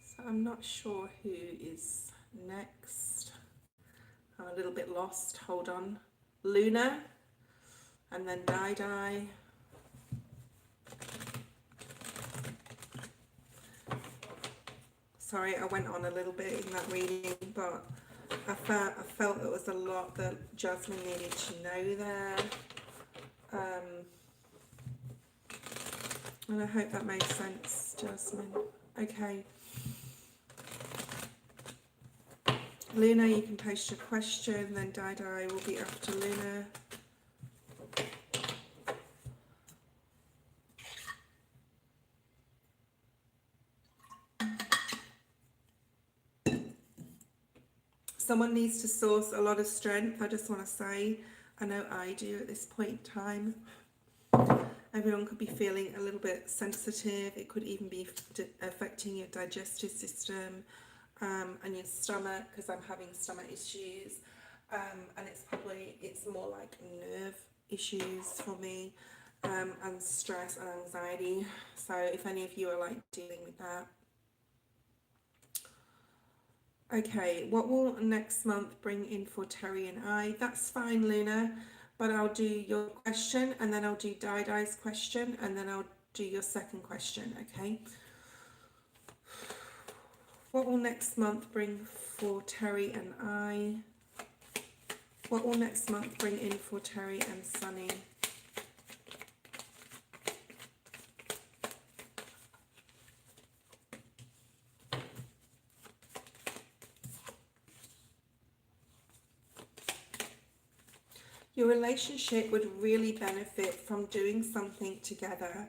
So I'm not sure who is next. I'm a little bit lost. Hold on. Luna, and then Di. Sorry, I went on a little bit in that reading, but I felt there was a lot that Jasmine needed to know there. And I hope that made sense, Jasmine. Okay. Luna, you can post your question, then Di will be after Luna. Someone needs to source a lot of strength, I just want to say. I know I do at this point in time. Everyone could be feeling a little bit sensitive. It could even be affecting your digestive system and your stomach, because I'm having stomach issues. And it's more like nerve issues for me, and stress and anxiety. So if any of you are like dealing with that. Okay, what will next month bring in for Terry and I? That's fine, Luna, but I'll do your question, and then I'll do Di's question, and then I'll do your second question, okay? What will next month bring for Terry and I? What will next month bring in for Terry and Sunny? Your relationship would really benefit from doing something together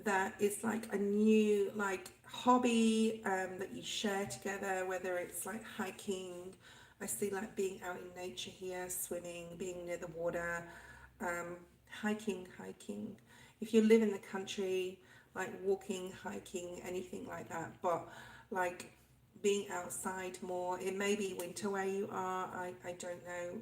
that is like a new like hobby that you share together, whether it's like hiking. I see like being out in nature here, swimming, being near the water, hiking. If you live in the country, like walking, hiking, anything like that, but like being outside more. It may be winter where you are. I don't know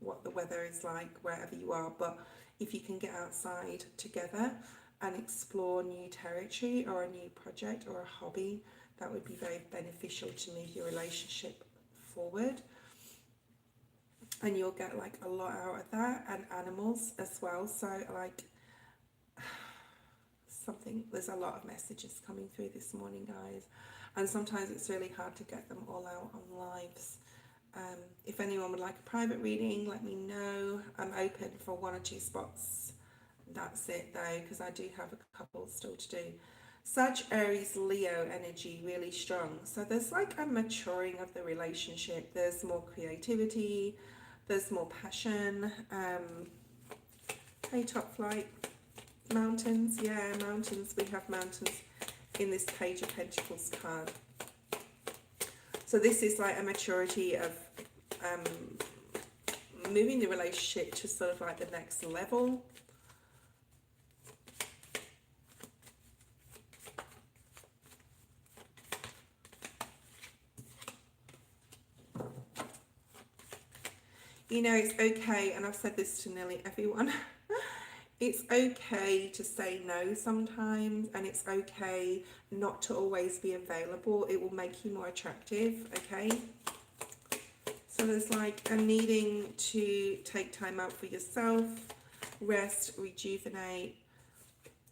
what the weather is like wherever you are, but if you can get outside together and explore new territory or a new project or a hobby, that would be very beneficial to move your relationship forward. And you'll get like a lot out of that, and animals as well. So like there's a lot of messages coming through this morning, guys, and sometimes it's really hard to get them all out on lives. If anyone would like a private reading, let me know. I'm open for 1 or 2 spots. That's it though, because I do have a couple still to do. Sag, Aries, Leo energy really strong. So there's like a maturing of the relationship. There's more creativity, there's more passion. Hey, top flight. Mountains, yeah, mountains. We have mountains in this Page of Pentacles card. So this is like a maturity of moving the relationship to sort of like the next level. You know, it's okay, and I've said this to nearly everyone. It's okay to say no sometimes, and it's okay not to always be available. It will make you more attractive, okay? So there's like a needing to take time out for yourself, rest, rejuvenate,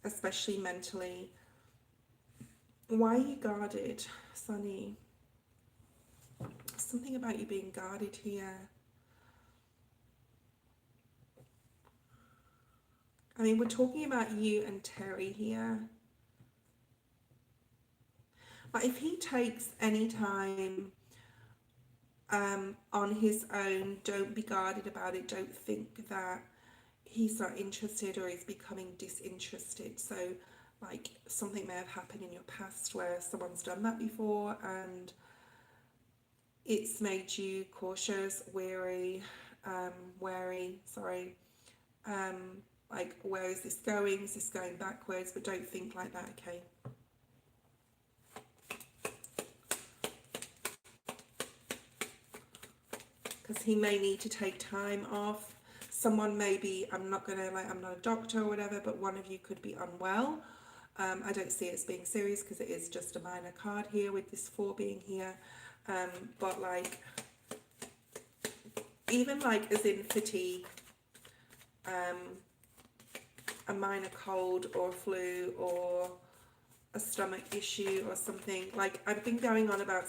especially mentally. Why are you guarded, Sunny? Something about you being guarded here. I mean, we're talking about you and Terry here. But if he takes any time on his own, don't be guarded about it. Don't think that he's not interested or he's becoming disinterested. So like something may have happened in your past where someone's done that before and it's made you cautious, wary, like, where is this going? Is this going backwards? But don't think like that, okay? Because he may need to take time off. Someone may be, I'm not a doctor or whatever, but one of you could be unwell. I don't see it as being serious because it is just a minor card here with this 4 being here. But like, even like as in fatigue, a minor cold or flu or a stomach issue or something. Like, I've been going on about,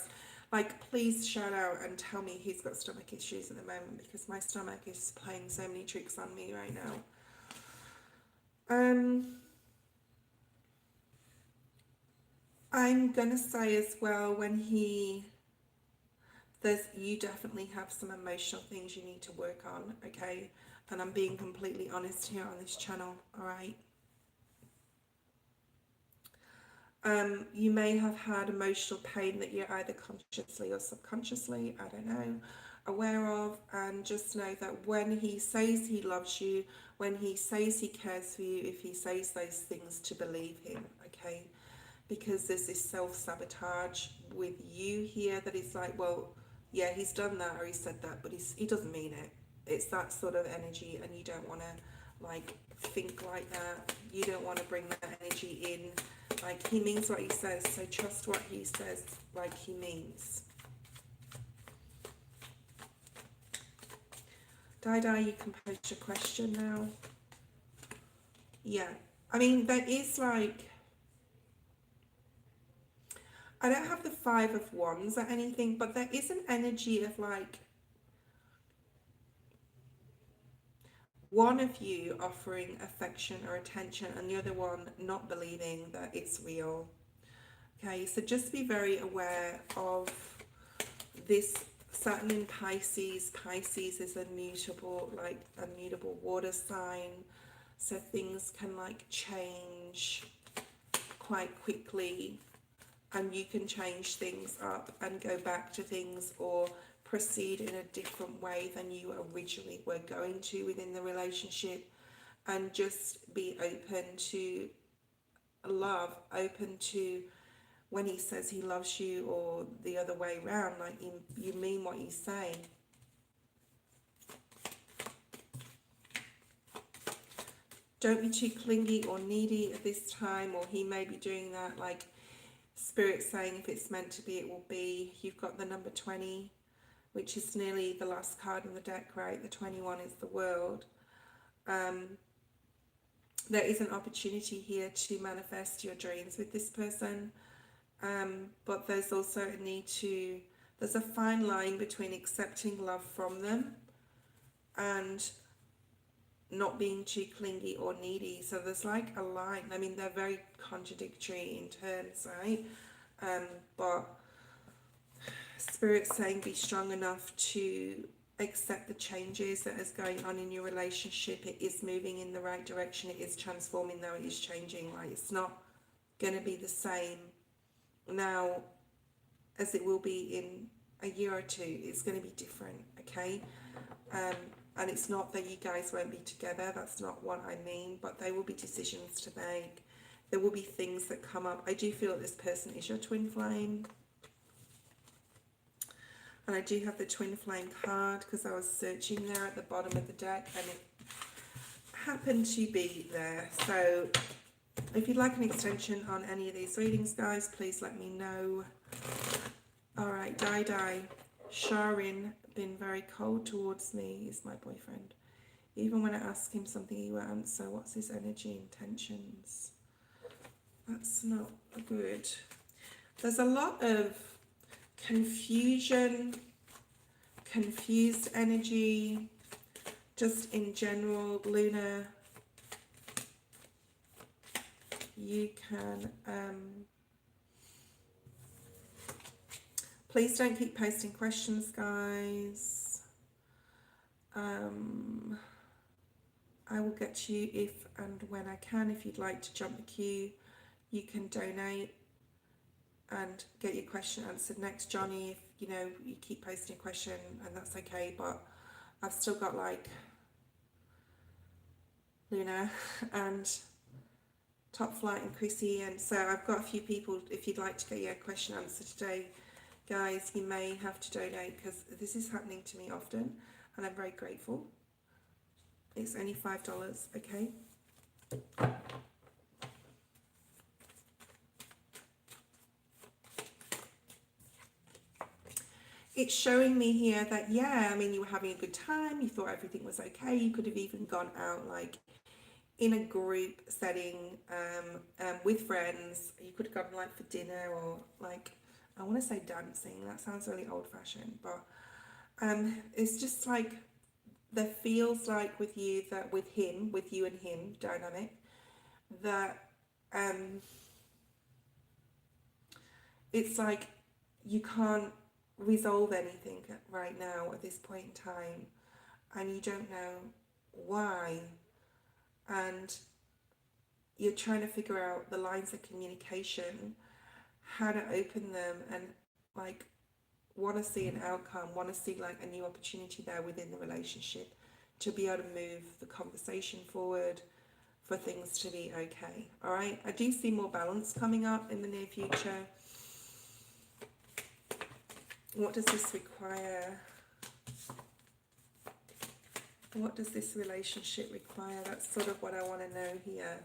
like, please shout out and tell me who's got stomach issues at the moment, because my stomach is playing so many tricks on me right now. I'm gonna say as well, when you definitely have some emotional things you need to work on, okay? And I'm being completely honest here on this channel, all right? You may have had emotional pain that you're either consciously or subconsciously, I don't know, aware of, and just know that when he says he loves you, when he says he cares for you, if he says those things, to believe him, okay? Because there's this self-sabotage with you here that is like, well, yeah, he's done that or he said that, but he doesn't mean it. It's that sort of energy, and you don't want to like think like that. You don't want to bring that energy in. Like, he means what he says, so trust what he says like he means. Di, you can post your question now. Yeah, I mean, there is like, I don't have the Five of Wands or anything, but there is an energy of like one of you offering affection or attention and the other one not believing that it's real. Okay, so just be very aware of this Saturn in Pisces. Pisces is a mutable, like a mutable water sign. So things can like change quite quickly, and you can change things up and go back to things or proceed in a different way than you originally were going to within the relationship. And just be open to love, open to when he says he loves you, or the other way around, like you mean what you say. Don't be too clingy or needy at this time, or he may be doing that, like Spirit saying if it's meant to be, it will be. You've got the number 20, which is nearly the last card in the deck, right? The 21 is the World. There is an opportunity here to manifest your dreams with this person, but there's also a need to, there's a fine line between accepting love from them and not being too clingy or needy. So there's like a line. I mean, they're very contradictory in terms, right? But Spirit's saying be strong enough to accept the changes that is going on in your relationship. It is moving in the right direction. It is transforming, though. It is changing. Like, it's not going to be the same now as it will be in a year or two. It's going to be different, okay? And it's not that you guys won't be together. That's not what I mean. But there will be decisions to make. There will be things that come up. I do feel that this person is your twin flame. And I do have the twin flame card because I was searching there at the bottom of the deck and it happened to be there. So if you'd like an extension on any of these readings, guys, please let me know. All right, Dai. Sharin, been very cold towards me. He's my boyfriend. Even when I ask him something, he won't answer. What's his energy intentions? That's not good. There's a lot of confusion, confused energy, just in general. Luna, you can please don't keep posting questions, guys. I will get to you if and when I can. If you'd like to jump the queue, you can donate and get your question answered next. Johnny, if you know you keep posting a question, and that's okay, but I've still got like Luna and Top Flight and Chrissy, and so I've got a few people. If you'd like to get your question answered today, guys, you may have to donate because this is happening to me often and I'm very grateful. It's only $5, okay? It's showing me here that, yeah, I mean, you were having a good time, you thought everything was okay, you could have even gone out like in a group setting with friends. You could have gone like for dinner or like, I want to say dancing, that sounds really old-fashioned, but it's just like, there feels like with you that with you and him dynamic, that it's like you can't resolve anything right now at this point in time, and you don't know why, and you're trying to figure out the lines of communication, how to open them, and like want to see an outcome, want to see like a new opportunity there within the relationship to be able to move the conversation forward for things to be okay. All right, I do see more balance coming up in the near future. What does this require? What does this relationship require? That's sort of what I want to know here.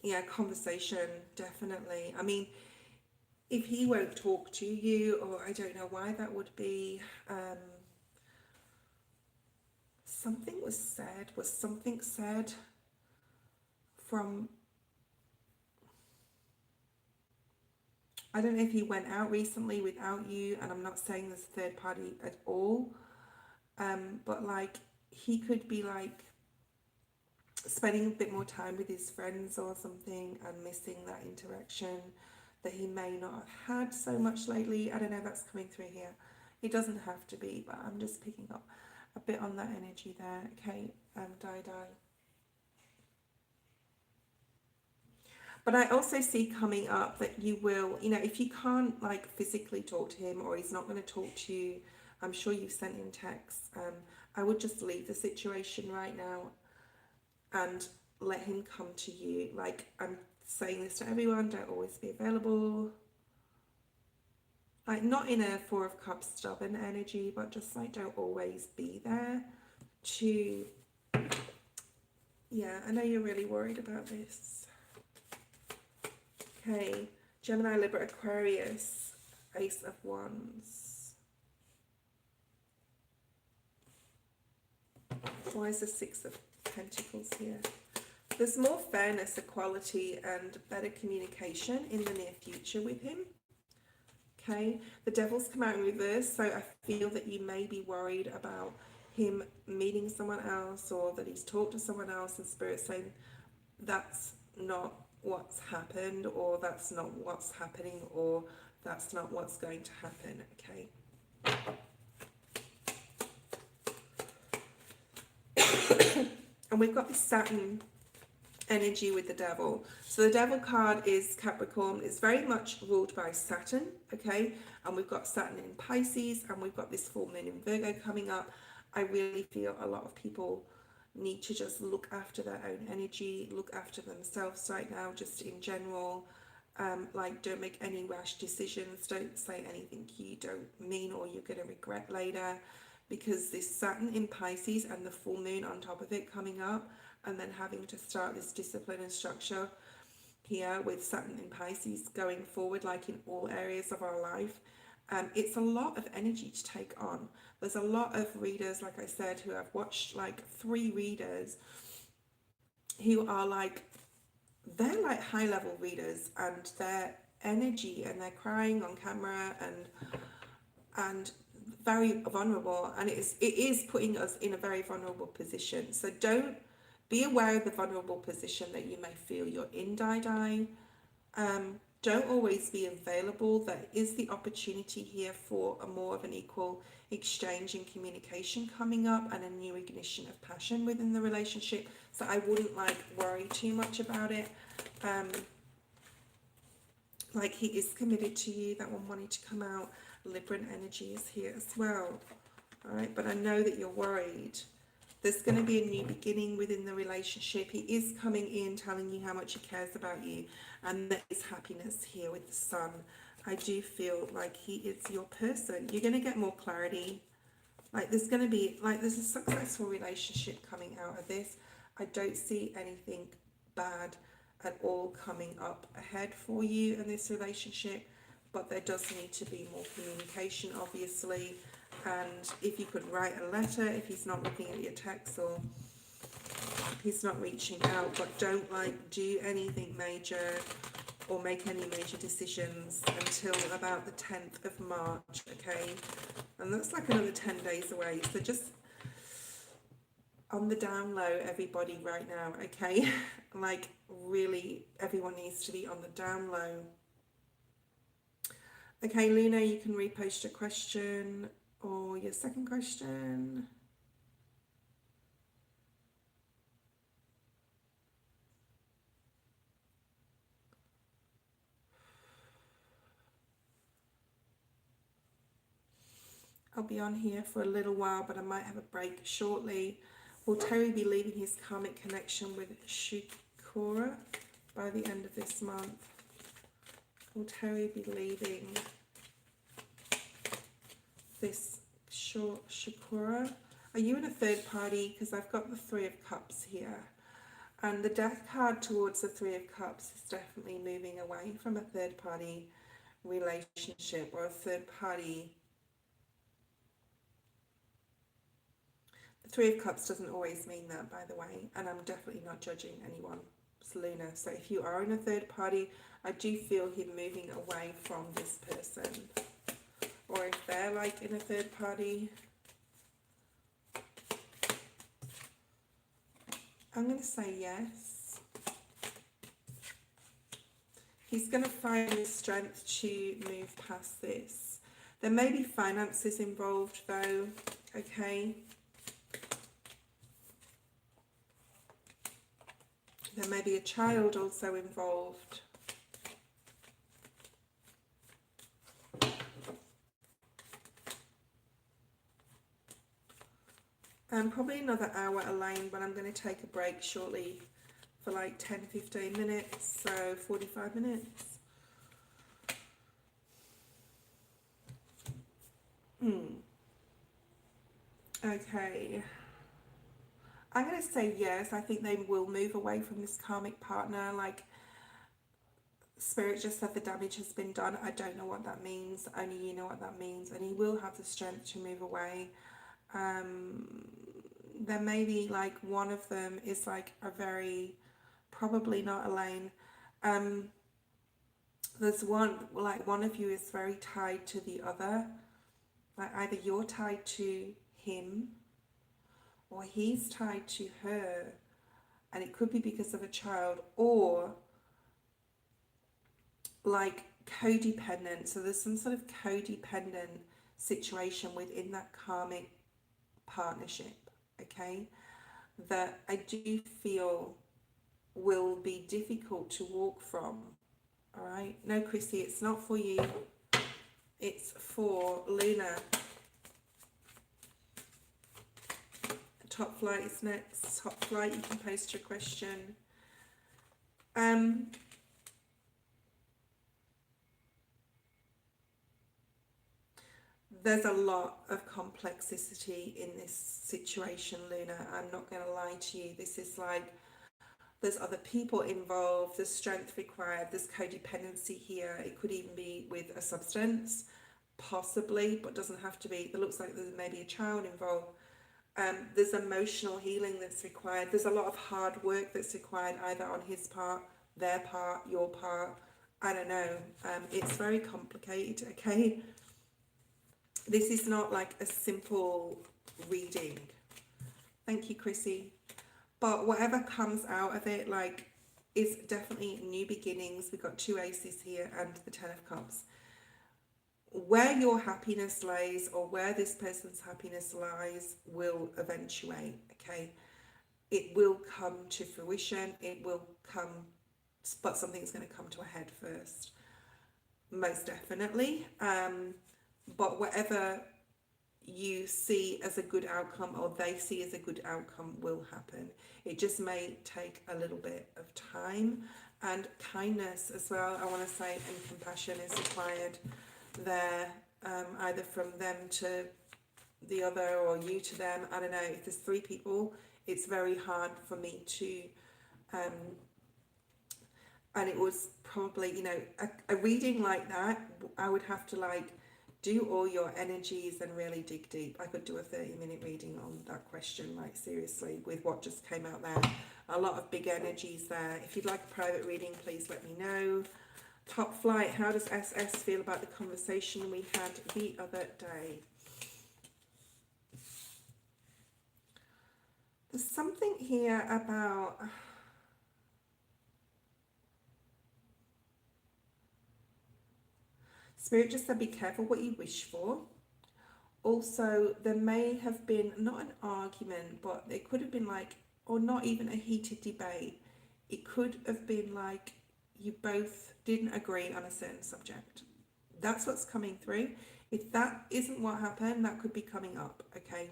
Yeah, conversation, definitely. I mean, if he won't talk to you, or I don't know why that would be, something was said from, I don't know if he went out recently without you, and I'm not saying there's a third party at all, but like he could be like spending a bit more time with his friends or something and missing that interaction that he may not have had so much lately. I don't know, that's coming through here. It doesn't have to be, but I'm just picking up a bit on that energy there. Okay, Di. But I also see coming up that you will, you know, if you can't like physically talk to him or he's not going to talk to you, I'm sure you've sent him texts. I would just leave the situation right now and let him come to you. Like, I'm saying this to everyone, don't always be available. Like, not in a Four of Cups stubborn energy, but just like don't always be there to, yeah, I know you're really worried about this. Okay, Gemini, Libra, Aquarius, Ace of Wands. Why is the Six of Pentacles here? There's more fairness, equality, and better communication in the near future with him. Okay, the Devil's come out in reverse, so I feel that you may be worried about him meeting someone else, or that he's talked to someone else, and Spirit saying that's not what's happened, or that's not what's happening, or that's not what's going to happen. Okay. And we've got this Saturn energy with the Devil. So the Devil card is Capricorn. It's very much ruled by Saturn, okay? And we've got Saturn in Pisces, and we've got this full moon in Virgo coming up. I really feel a lot of people need to just look after their own energy, look after themselves right now, just in general. Like, don't make any rash decisions. Don't say anything you don't mean or you're going to regret later, because this Saturn in Pisces and the full moon on top of it coming up, and then having to start this discipline and structure here with Saturn in Pisces going forward, like in all areas of our life. It's a lot of energy to take on. There's a lot of readers, like I said, who have watched like 3 readers who are like, they're like high level readers, and their energy, and they're crying on camera and very vulnerable, and it is putting us in a very vulnerable position. So don't be aware of the vulnerable position that you may feel you're in, Di. Don't always be available. There is the opportunity here for a more of an equal exchange and communication coming up, and a new ignition of passion within the relationship. So I wouldn't like worry too much about it. Like, he is committed to you. That one wanted to come out. Libran energy is here as well. All right, but I know that you're worried. There's going to be a new beginning within the relationship. He is coming in telling you how much he cares about you, and there is happiness here with the Sun. I do feel like he is your person. You're going to get more clarity. Like, there's going to be, like, there's a successful relationship coming out of this. I don't see anything bad at all coming up ahead for you in this relationship, but there does need to be more communication, obviously. And if you could write a letter, if he's not looking at your text or he's not reaching out, but don't like do anything major or make any major decisions until about the 10th of March, okay? And that's like another 10 days away. So just on the down low, everybody, right now, okay? Like, really, everyone needs to be on the down low. Okay, Luna, you can repost your question or your second question. I'll be on here for a little while, but I might have a break shortly. Will Terry be leaving his karmic connection with Shukura by the end of this month? Will Terry be leaving this Shukura? Are you in a third party? Because I've got the Three of Cups here. And the Death card towards the Three of Cups is definitely moving away from a third party relationship or a third party. The Three of Cups doesn't always mean that, by the way, and I'm definitely not judging anyone. Luna. So if you are in a third party, I do feel him moving away from this person. Or if they're like in a third party, I'm going to say yes. He's going to find the strength to move past this. There may be finances involved though, okay? There may be a child also involved. Probably another hour, Elaine, but I'm going to take a break shortly for like 10-15 minutes, so 45 minutes. Okay. I'm going to say yes. I think they will move away from this karmic partner. Like, Spirit just said the damage has been done. I don't know what that means. Only you know what that means. And he will have the strength to move away. There may be like one of them is like a very, probably not Elaine. There's one, like one of you is very tied to the other. Like either you're tied to him or he's tied to her. And it could be because of a child, or like codependent. So there's some sort of codependent situation within that karmic partnership, okay, that I do feel will be difficult to walk from. All right, no, Chrissy, it's not for you, it's for Luna. Top Flight is next. Top Flight, you can post your question. There's a lot of complexity in this situation, Luna. I'm not going to lie to you. This is like, there's other people involved, there's strength required, there's codependency here. It could even be with a substance, possibly, but doesn't have to be. It looks like there's maybe a child involved. There's emotional healing that's required. There's a lot of hard work that's required, either on his part, their part, your part. I don't know. It's very complicated, okay? This is not like a simple reading. Thank you, Chrissy. But whatever comes out of it, like, is definitely new beginnings. We've got two aces here and the 10 of Cups. Where your happiness lays, or where this person's happiness lies, will eventuate, okay? It will come to fruition. It will come, but something's going to come to a head first. Most definitely. But whatever you see as a good outcome, or they see as a good outcome, will happen. It just may take a little bit of time, and kindness as well, I want to say, and compassion is required there, either from them to the other or you to them. I don't know. If there's three people, it's very hard for me to and it was probably, you know, a reading like that, I would have to like do all your energies and really dig deep. I could do a 30-minute reading on that question, like seriously, with what just came out there. A lot of big energies there. If you'd like a private reading, please let me know. Top Flight, how does SS feel about the conversation we had the other day? There's something here about... Spirit just said be careful what you wish for. Also, there may have been, not an argument, but it could have been like, or not even a heated debate. It could have been like you both didn't agree on a certain subject. That's what's coming through. If that isn't what happened, that could be coming up, okay?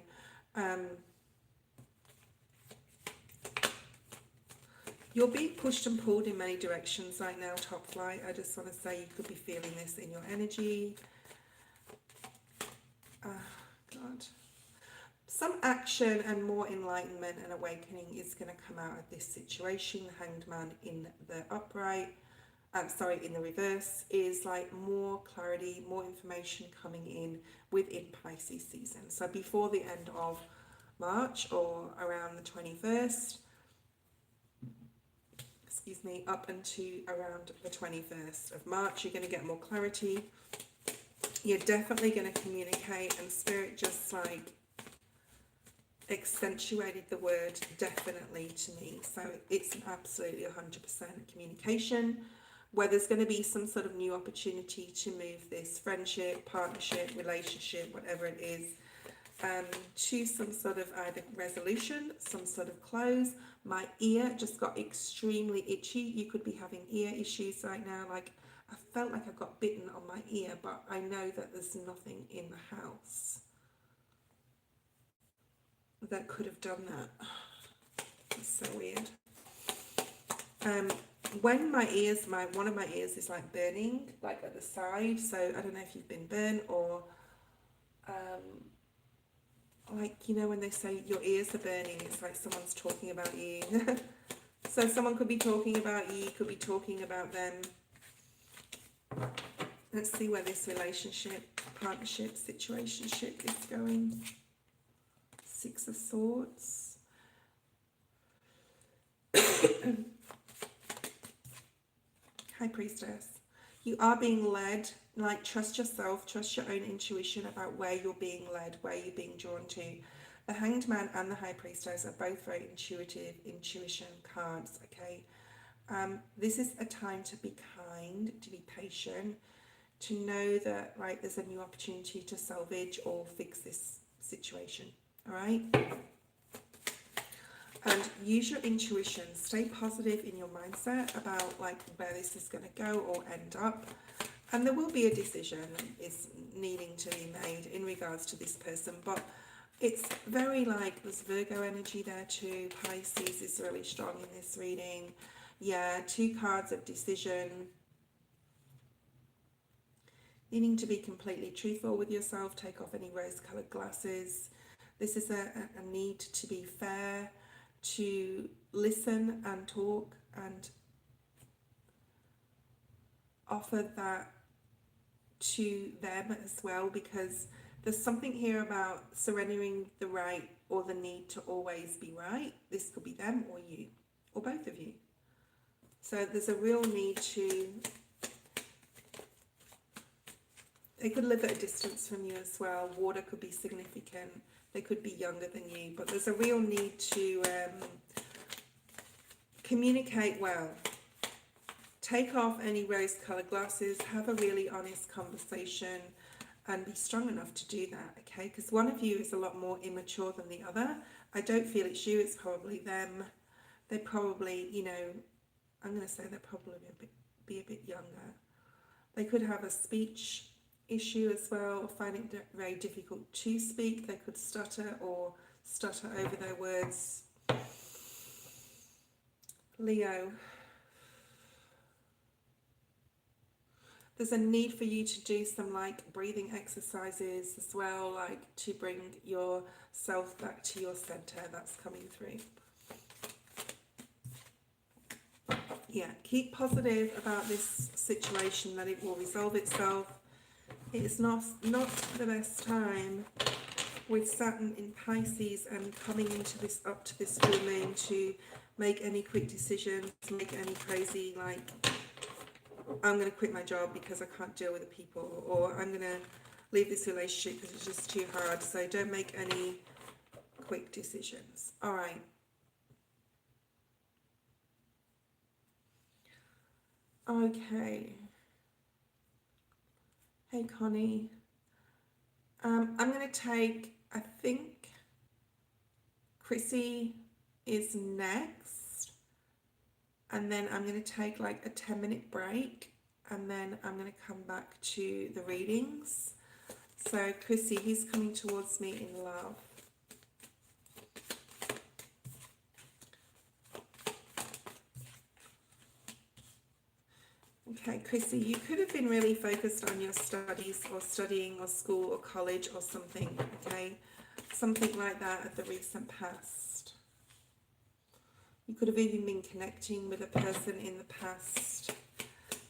You're being pushed and pulled in many directions right now, Top Flight. I just want to say you could be feeling this in your energy. God. Some action and more enlightenment and awakening is going to come out of this situation. The Hanged Man in the upright, in the reverse, is like more clarity, more information coming in within Pisces season. So before the end of March or around the 21st, excuse me, up until around the 21st of March. You're going to get more clarity. You're definitely going to communicate, and Spirit just like accentuated the word definitely to me. So it's an absolutely 100% communication, where there's going to be some sort of new opportunity to move this friendship, partnership, relationship, whatever it is, to some sort of either resolution, some sort of close. My ear just got extremely itchy. You could be having ear issues right now. Like, I felt like I got bitten on my ear, but I know that there's nothing in the house that could have done that. It's so weird. When my ears, one of my ears is like burning, like at the side. So I don't know if you've been burnt, or like, you know, when they say your ears are burning, it's like someone's talking about you. So someone could be talking about you, could be talking about them. Let's see where this relationship, partnership, situationship is going. Six of Swords. High Priestess. You are being led. Like, trust yourself, trust your own intuition about where you're being led, where you're being drawn to. The Hanged Man and the High Priestess are both very intuitive, intuition cards, okay? This is a time to be kind, to be patient, to know that, right, there's a new opportunity to salvage or fix this situation, all right? And use your intuition. Stay positive in your mindset about like where this is going to go or end up. And there will be a decision is needing to be made in regards to this person, but it's very like there's Virgo energy there too. Pisces is really strong in this reading. Yeah, 2 cards of decision. Needing to be completely truthful with yourself. Take off any rose-colored glasses. This is a need to be fair, to listen and talk and offer that to them as well, because there's something here about surrendering the right or the need to always be right. This could be them or you, or both of you. So there's a real need to, they could live at a distance from you as well. Water could be significant. They could be younger than you, but there's a real need to communicate well. Take off any rose-colored glasses, have a really honest conversation, and be strong enough to do that, okay? Because one of you is a lot more immature than the other. I don't feel it's you, it's probably them. They probably, you know, I'm going to say they're probably be a bit younger. They could have a speech issue as well, or find it very difficult to speak. They could stutter or stutter over their words. Leo. There's a need for you to do some like breathing exercises as well, like to bring yourself back to your center. That's coming through. Yeah, keep positive about this situation, that it will resolve itself. It's not the best time with Saturn in Pisces and coming into this, up to this full moon, to make any quick decisions, make any crazy like, I'm going to quit my job because I can't deal with the people, or I'm going to leave this relationship because it's just too hard. So don't make any quick decisions. All right. Okay. Hey, Connie. I'm going to take, I think Chrissy is next. And then I'm going to take like a 10-minute break, and then I'm going to come back to the readings. So Chrissy, he's coming towards me in love. Okay, Chrissy, you could have been really focused on your studies or studying or school or college or something, okay? Something like that at the recent past. You could have even been connecting with a person in the past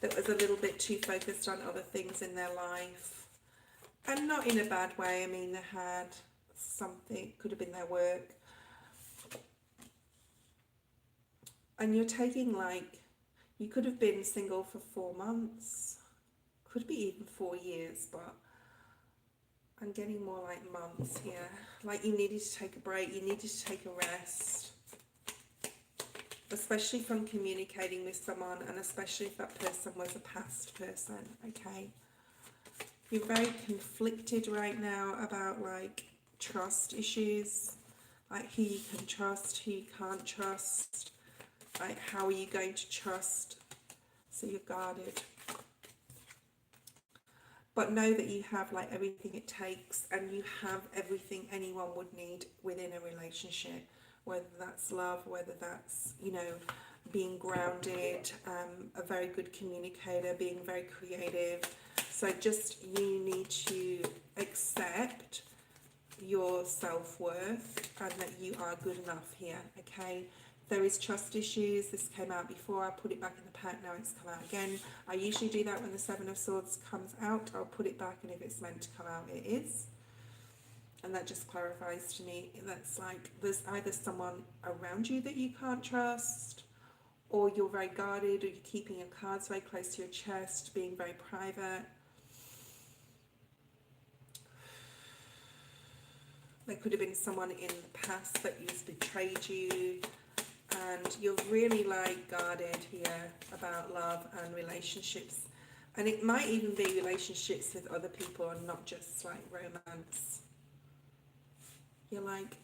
that was a little bit too focused on other things in their life. And not in a bad way. I mean, they had something, could have been their work. And you're taking like, you could have been single for 4 months, could be even 4 years, but I'm getting more like months here. Like you needed to take a break, you needed to take a rest, especially from communicating with someone, and especially if that person was a past person, okay? You're very conflicted right now about like trust issues, like who you can trust, who you can't trust, like how are you going to trust, so you're guarded. But know that you have like everything it takes, and you have everything anyone would need within a relationship, whether that's love, whether that's, you know, being grounded, a very good communicator, being very creative. So just, you need to accept your self-worth and that you are good enough here, okay? There is trust issues. This came out before. I put it back in the pack. Now it's come out again. I usually do that when the Seven of Swords comes out. I'll put it back, and if it's meant to come out, it is. And that just clarifies to me that's like there's either someone around you that you can't trust, or you're very guarded, or you're keeping your cards very close to your chest, being very private. There could have been someone in the past that has betrayed you, and you're really like guarded here about love and relationships. And it might even be relationships with other people and not just like romance. You're like,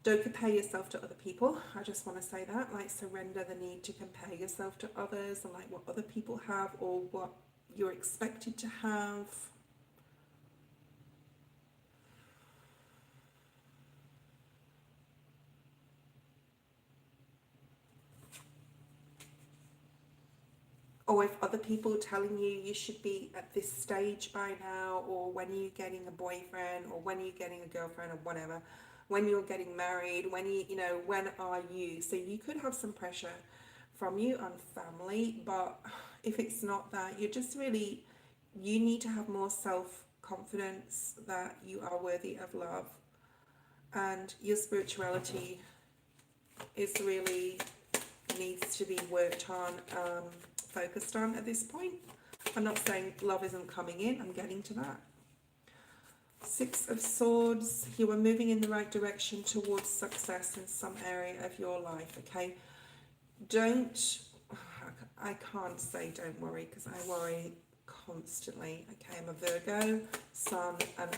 don't compare yourself to other people. I just want to say that, like, surrender the need to compare yourself to others and like what other people have or what you're expected to have. Or if other people are telling you you should be at this stage by now, or when are you getting a boyfriend, or when are you getting a girlfriend, or whatever, when you're getting married, when you know, when are you? So you could have some pressure from you and family, but if it's not that, you're just really, you need to have more self-confidence that you are worthy of love, and your spirituality is really needs to be worked on, focused on at this point. I'm not saying love isn't coming in, I'm getting to that. Six of Swords, you are moving in the right direction towards success in some area of your life, okay? Don't, I can't say don't worry because I worry constantly, okay? I'm a Virgo, Sun, and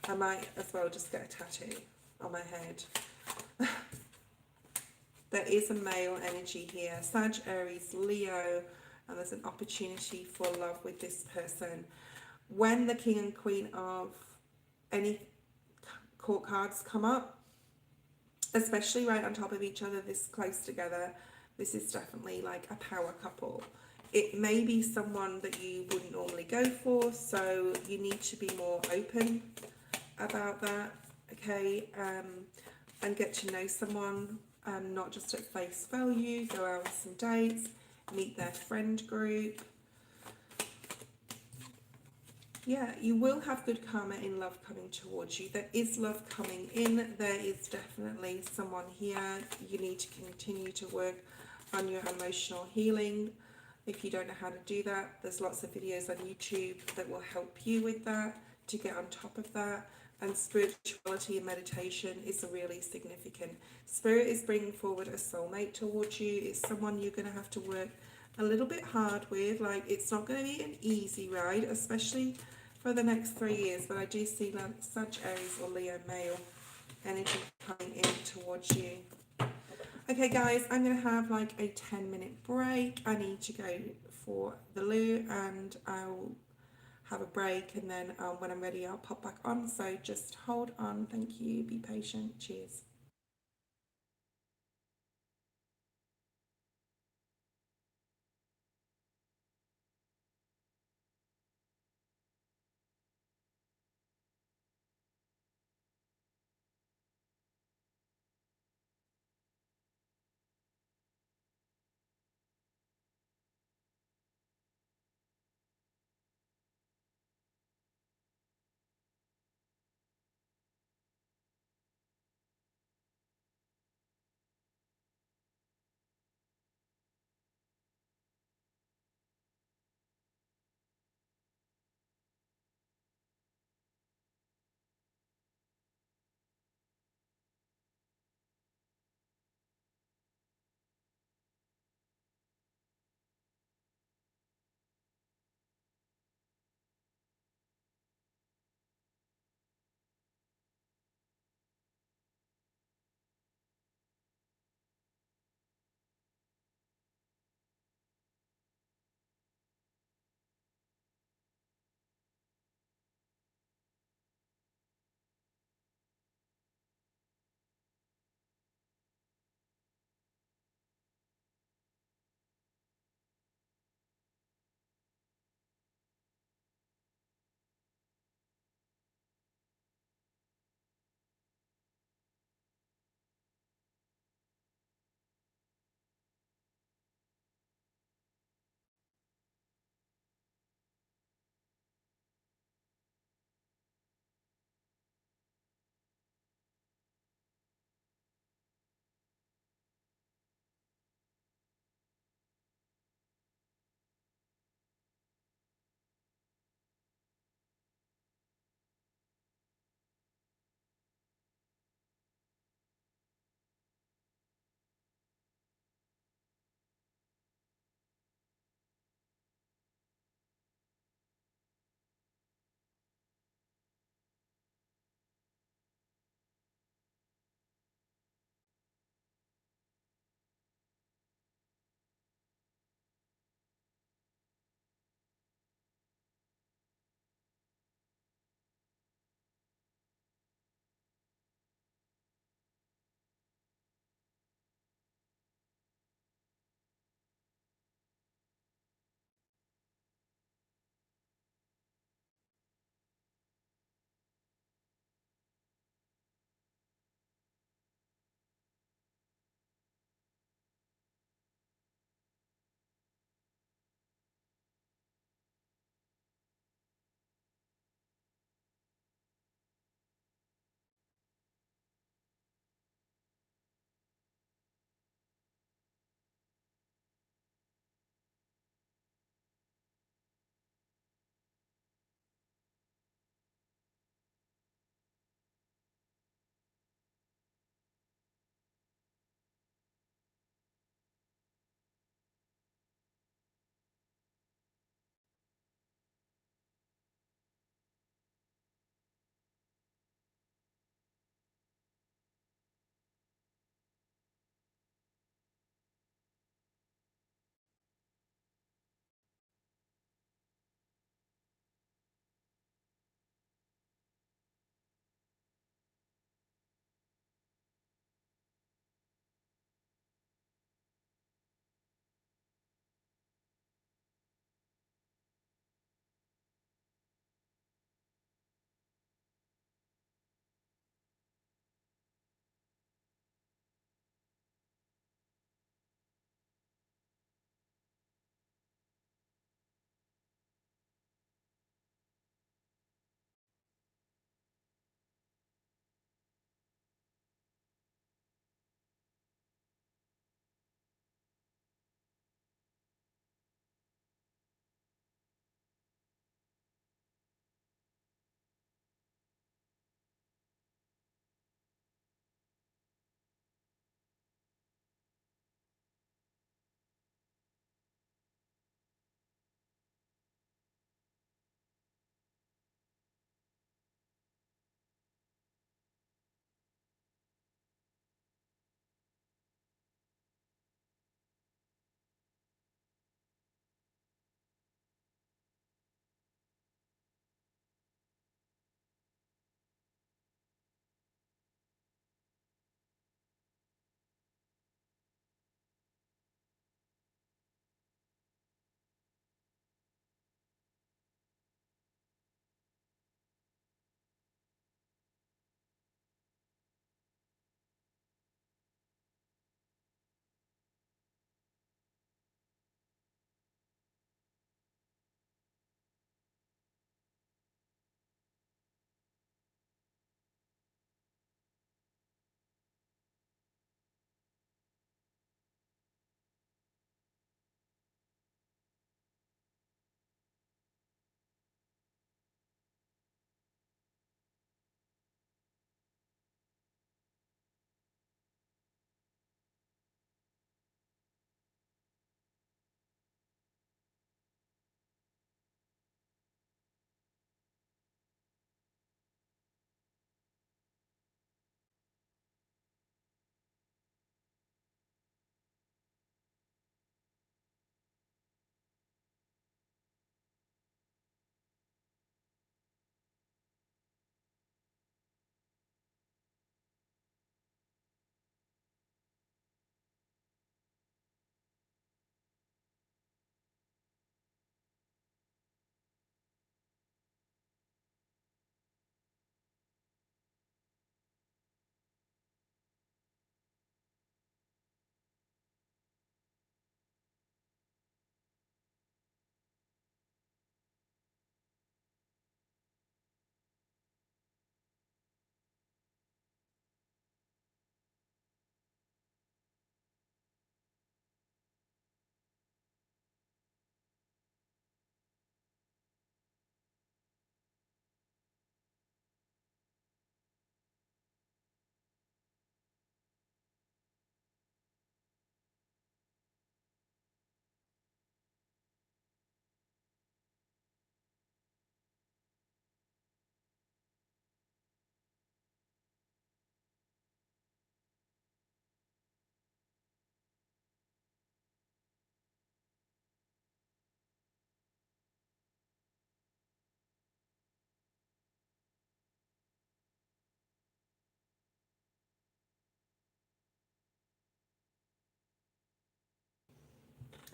I might as well just get a tattoo on my head. There is a male energy here, Sag, Aries, Leo, and there's an opportunity for love with this person. When the King and Queen of any court cards come up, especially right on top of each other, this close together, this is definitely like a power couple. It may be someone that you wouldn't normally go for, so you need to be more open about that, okay? And get to know someone, not just at face value. Go out on some dates, meet their friend group. Yeah, you will have good karma in love coming towards you. There is love coming in. There is definitely someone here. You need to continue to work on your emotional healing. If you don't know how to do that, there's lots of videos on YouTube that will help you with that, to get on top of that. And spirituality and meditation is really significant. Spirit is bringing forward a soulmate towards you. It's someone you're going to have to work a little bit hard with. Like, it's not going to be an easy ride, especially for the next 3 years. But I do see like Sag, Aries, or Leo male energy coming in towards you. Okay, guys, I'm going to have like a 10-minute break. I need to go for the loo, and I'll have a break, and then when I'm ready I'll pop back on, so just hold on. Thank you, be patient, cheers.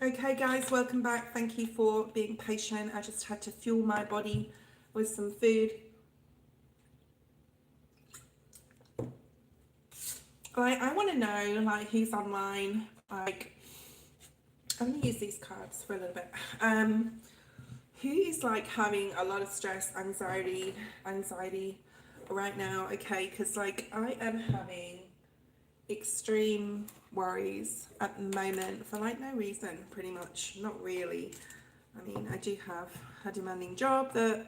Okay guys, welcome back. Thank you for being patient. I just had to fuel my body with some food. I want to know like who's online. Like I'm going to use these cards for a little bit. Who is like having a lot of stress, anxiety right now? Okay, because like I am having extreme worries at the moment for like no reason, pretty much. Not really. I mean, I do have a demanding job that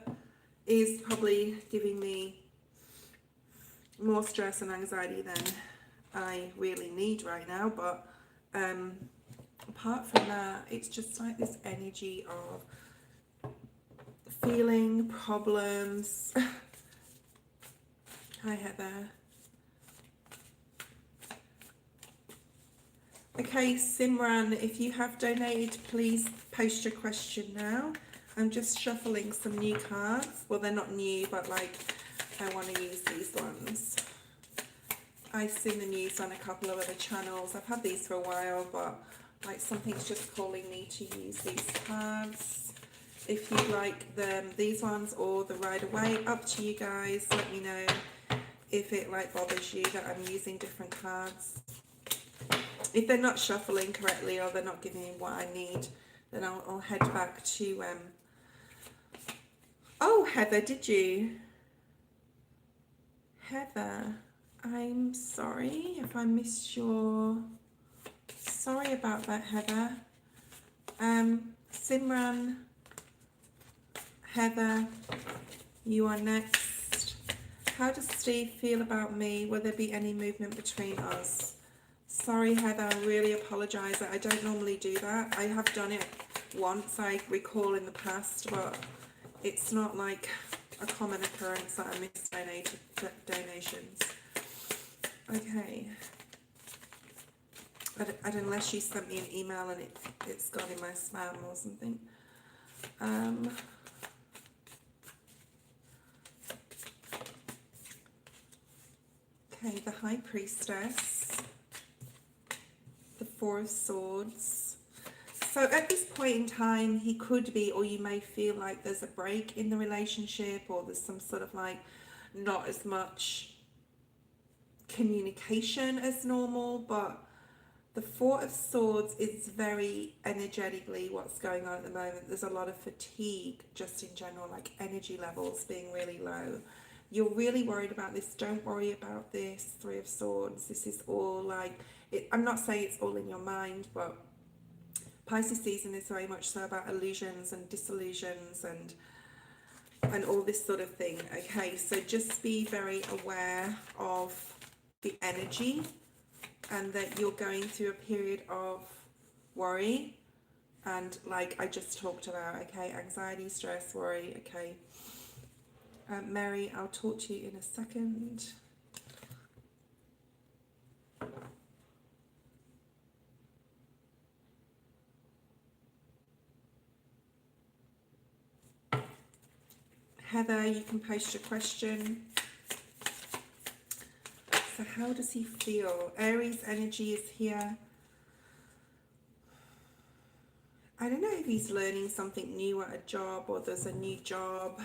is probably giving me more stress and anxiety than I really need right now, but apart from that, it's just like this energy of feeling problems. Hi Heather. Okay, Simran, if you have donated, please post your question now. I'm just shuffling some new cards. Well, they're not new, but like I want to use these ones. I've seen them used on a couple of other channels. I've had these for a while, but like something's just calling me to use these cards. If you like them, these ones or the Rider Waite, up to you guys. Let me know if it like bothers you that I'm using different cards. If they're not shuffling correctly or they're not giving me what I need, then I'll head back to oh Heather, did you? Heather, I'm sorry if I missed your, sorry about that Heather. Simran, Heather, you are next. How does Steve feel about me? Will there be any movement between us? Sorry Heather, I really apologise. I don't normally do that. I have done it once, I recall in the past, but it's not like a common occurrence that I miss donations. Okay. Unless you sent me an email and it's gone in my spam or something. Okay, the High Priestess. The Four of Swords. So at this point in time, he could be, or you may feel like there's a break in the relationship, or there's some sort of like not as much communication as normal, but the Four of Swords is very energetically what's going on at the moment. There's a lot of fatigue just in general, like energy levels being really low. You're really worried about this. Don't worry about this. Three of Swords. This is all like, I'm not saying it's all in your mind, but Pisces season is very much so about illusions and disillusions and all this sort of thing. Okay, so just be very aware of the energy and that you're going through a period of worry and like I just talked about, okay, anxiety, stress, worry, okay. Mary, I'll talk to you in a second. Heather, you can post your question. So how does he feel? Aries energy is here. I don't know if he's learning something new at a job, or there's a new job,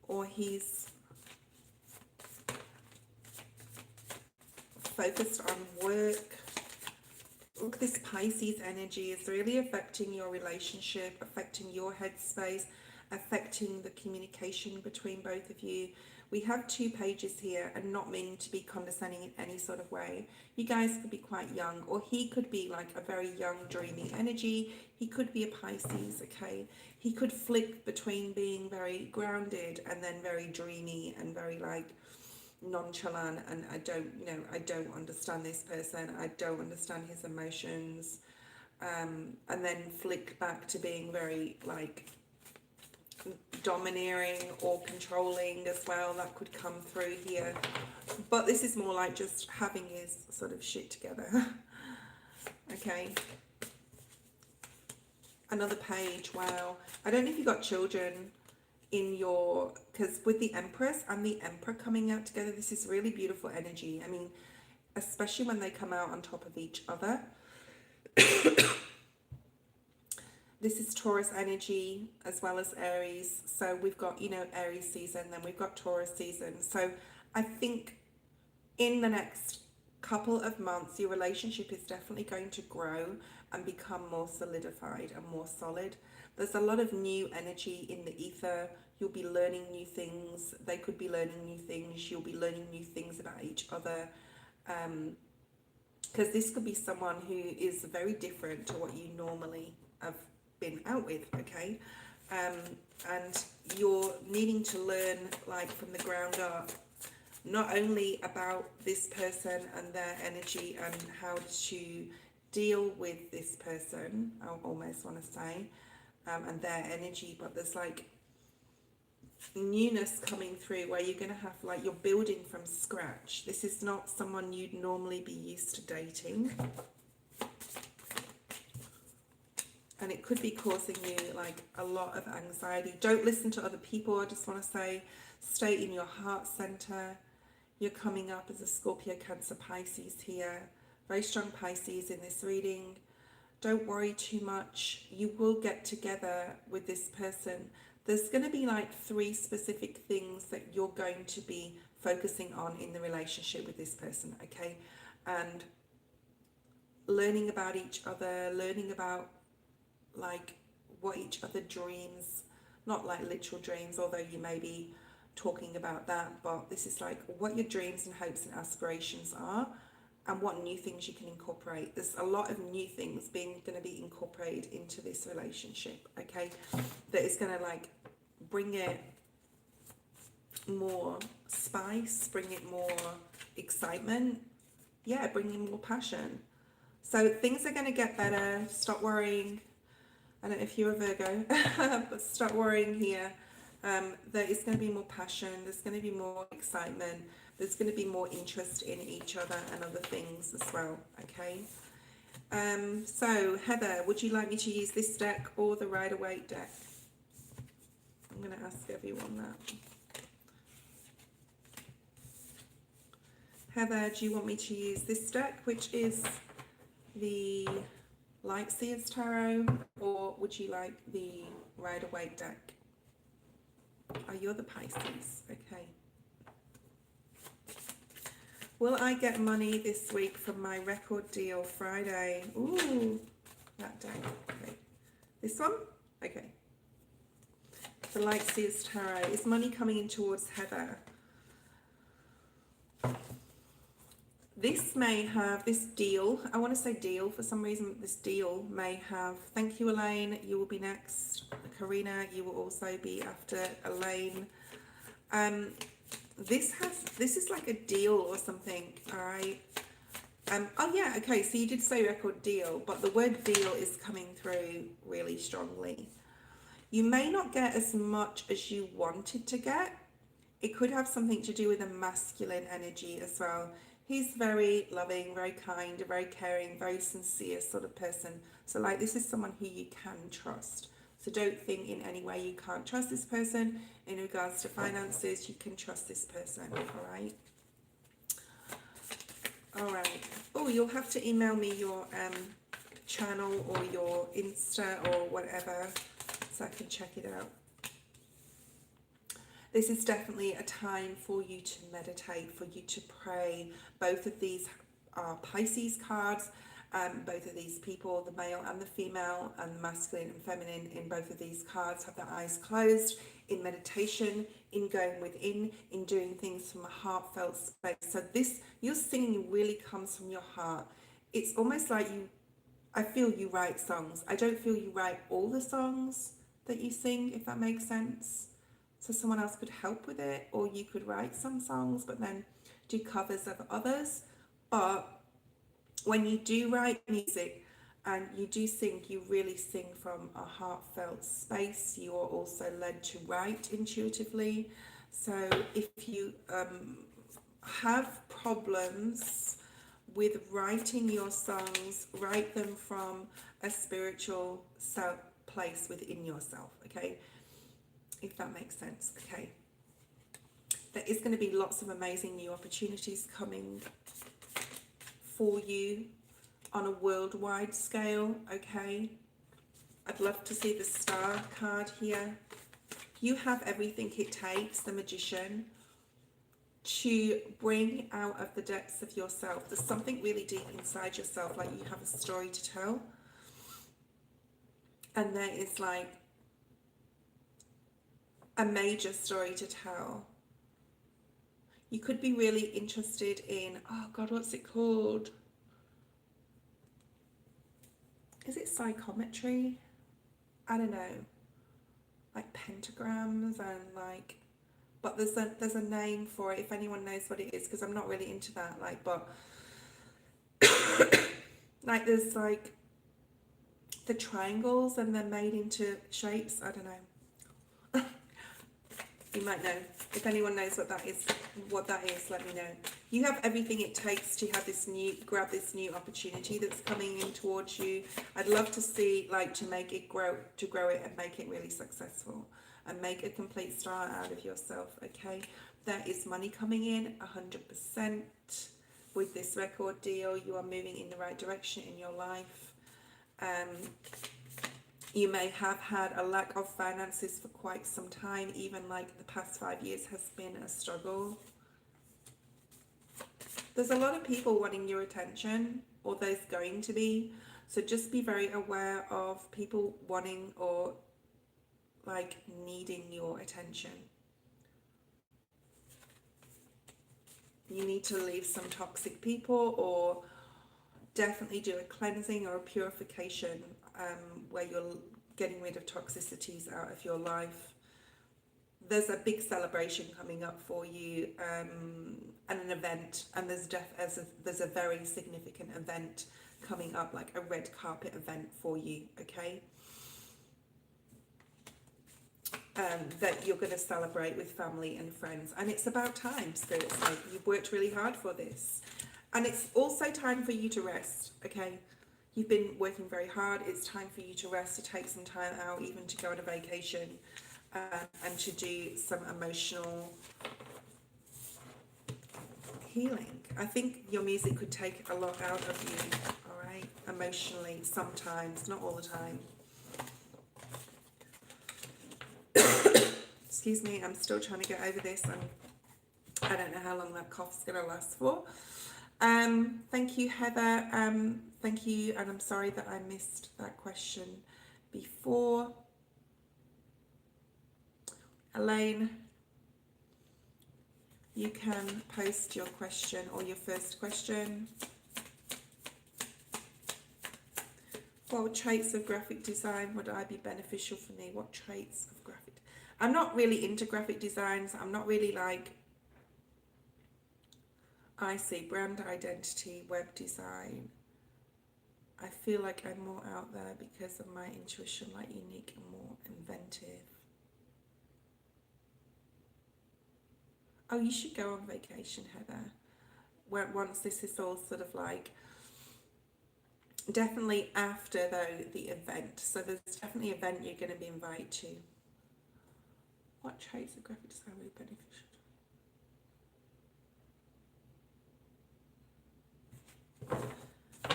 or he's focused on work. Look, this Pisces energy is really affecting your relationship, affecting your headspace, affecting the communication between both of you. We have two pages here, and not meaning to be condescending in any sort of way. You guys could be quite young, or he could be like a very young, dreamy energy. He could be a Pisces, okay? He could flick between being very grounded and then very dreamy and very like nonchalant, and I don't understand this person. I don't understand his emotions. And then flick back to being very like domineering or controlling as well. That could come through here, but this is more like just having his sort of shit together. Okay, another page. Wow, I don't know if you got children in your, because with the Empress and the Emperor coming out together, this is really beautiful energy. I mean, especially when they come out on top of each other. This is Taurus energy as well as Aries. So we've got, you know, Aries season, then we've got Taurus season. So I think in the next couple of months, your relationship is definitely going to grow and become more solidified and more solid. There's a lot of new energy in the ether. You'll be learning new things. They could be learning new things. You'll be learning new things about each other. Because this could be someone who is very different to what you normally have been out with, okay? And you're needing to learn, like, from the ground up, not only about this person and their energy and how to deal with this person, I almost want to say, and their energy, but there's like newness coming through where you're going to have, like, you're building from scratch. This is not someone you'd normally be used to dating. And it could be causing you, like, a lot of anxiety. Don't listen to other people. I just want to say, stay in your heart center. You're coming up as a Scorpio, Cancer, Pisces here. Very strong Pisces in this reading. Don't worry too much. You will get together with this person. There's going to be like 3 specific things that you're going to be focusing on in the relationship with this person, okay? And learning about each other, learning about, like, what each other dreams, not like literal dreams, although you may be talking about that, but this is like what your dreams and hopes and aspirations are and what new things you can incorporate. There's a lot of new things going to be incorporated into this relationship, okay, that is going to, like, bring it more spice, bring it more excitement, yeah, bring in more passion. So things are going to get better. Stop worrying. I don't know if you're a Virgo, but stop worrying here. There is going to be more passion, there's going to be more excitement, there's going to be more interest in each other and other things as well, okay? So, Heather, would you like me to use this deck or the Rider-Waite deck? I'm going to ask everyone that. Heather, do you want me to use this deck, which is the Lightseers Tarot, or would you like the Rider-Waite deck? Oh, you're the Pisces, okay. Will I get money this week from my record deal Friday? Ooh, that deck, okay. This one? Okay. The Lightseers Tarot. Is money coming in towards Heather? This may have, this deal, I want to say deal, for some reason this deal may have, thank you Elaine, you will be next. Karina, you will also be after Elaine. This is like a deal or something, alright. Oh yeah, okay, so you did say record deal, but the word deal is coming through really strongly. You may not get as much as you wanted to get. It could have something to do with a masculine energy as well. He's very loving, very kind, very caring, very sincere sort of person. So, like, this is someone who you can trust. So don't think in any way you can't trust this person. In regards to finances, you can trust this person, all right? All right. Oh, you'll have to email me your channel or your Insta or whatever so I can check it out. This is definitely a time for you to meditate, for you to pray. Both of these are Pisces cards. Both of these people, the male and the female, and the masculine and feminine in both of these cards, have their eyes closed in meditation, in going within, in doing things from a heartfelt space. So this, your singing really comes from your heart. It's almost like I feel you write songs. I don't feel you write all the songs that you sing, if that makes sense. So someone else could help with it, or you could write some songs but then do covers of others. But when you do write music and you do sing, you really sing from a heartfelt space. You are also led to write intuitively. So if you have problems with writing your songs, write them from a spiritual place within yourself, okay? If that makes sense, okay? There is going to be lots of amazing new opportunities coming for you. on a worldwide scale, okay? I'd love to see the star card here. You have everything it takes, the Magician, to bring out of the depths of yourself. There's something really deep inside yourself, like you have a story to tell. And there is like a major story to tell. You could be really interested in, oh God, what's it called? Is it psychometry? I don't know. Like pentagrams and like, but there's a name for it if anyone knows what it is, because I'm not really into that. Like, but like there's like the triangles and they're made into shapes. I don't know. You might know. If anyone knows what that is, let me know. You have everything it takes to have grab this new opportunity that's coming in towards you. I'd love to see, like, to grow it and make it really successful and make a complete star out of yourself, okay? There is money coming in, 100%. With this record deal, you are moving in the right direction in your life. You may have had a lack of finances for quite some time, even like the past 5 years has been a struggle. There's a lot of people wanting your attention, or there's going to be. So just be very aware of people wanting or like needing your attention. You need to leave some toxic people, or definitely do a cleansing or a purification where you're getting rid of toxicities out of your life. There's a big celebration coming up for you, and an event, and there's a very significant event coming up, like a red carpet event for you, okay? That you're going to celebrate with family and friends, and it's about time, Spirit's like, you've worked really hard for this. And it's also time for you to rest, okay? You've been working very hard. It's time for you to rest, to take some time out, even to go on a vacation, and to do some emotional healing. I think your music could take a lot out of you, all right? Emotionally, sometimes, not all the time. Excuse me, I'm still trying to get over this, and I don't know how long that cough's going to last for. Thank you, Heather. Thank you, and I'm sorry that I missed that question before. Elaine, you can post your question or your first question. What traits of graphic design would I be beneficial for me? What traits of graphic? I'm not really into graphic designs. I'm not really like, I see brand identity, web design. I feel like I'm more out there because of my intuition, like unique and more inventive. Oh, you should go on vacation, Heather. Once this is all sort of like, definitely after though the event. So there's definitely an event you're going to be invited to. What traits of graphic design would be beneficial?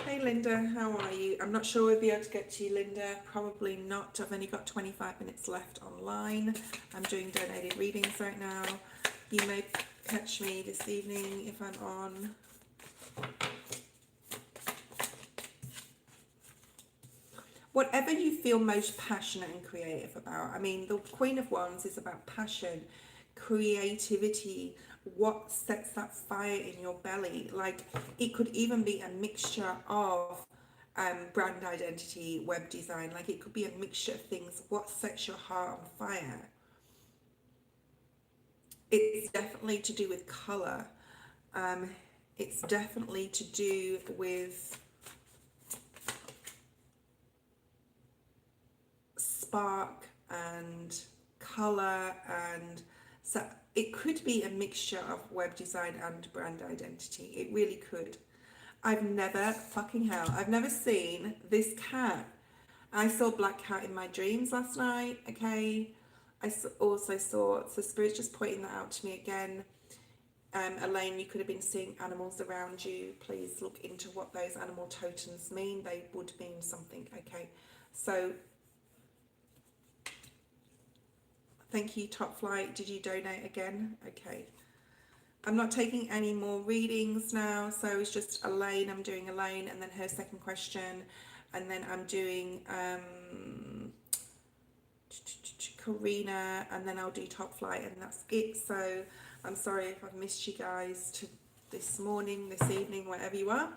Hey Linda, how are you? I'm not sure we'll be able to get to you, Linda. Probably not. I've only got 25 minutes left online. I'm doing donated readings right now. You may catch me this evening if I'm on. Whatever you feel most passionate and creative about. I mean, the Queen of Wands is about passion, creativity, what sets that fire in your belly. Like, it could even be a mixture of brand identity, web design. Like, it could be a mixture of things. What sets your heart on fire? It's definitely to do with color. It's definitely to do with spark and color, and so it could be a mixture of web design and brand identity. It really could. I've never seen this cat. I saw black cat in my dreams last night, okay? Also saw, so Spirit's just pointing that out to me again. Elaine, you could have been seeing animals around you. Please look into what those animal totems mean. They would mean something. Okay, so thank you, Top Flight. Did you donate again? Okay. I'm not taking any more readings now, so it's just Elaine. I'm doing Elaine, and then her second question, and then I'm doing Karina, and then I'll do Top Flight, and that's it. So I'm sorry if I've missed you guys to this morning, this evening, wherever you are.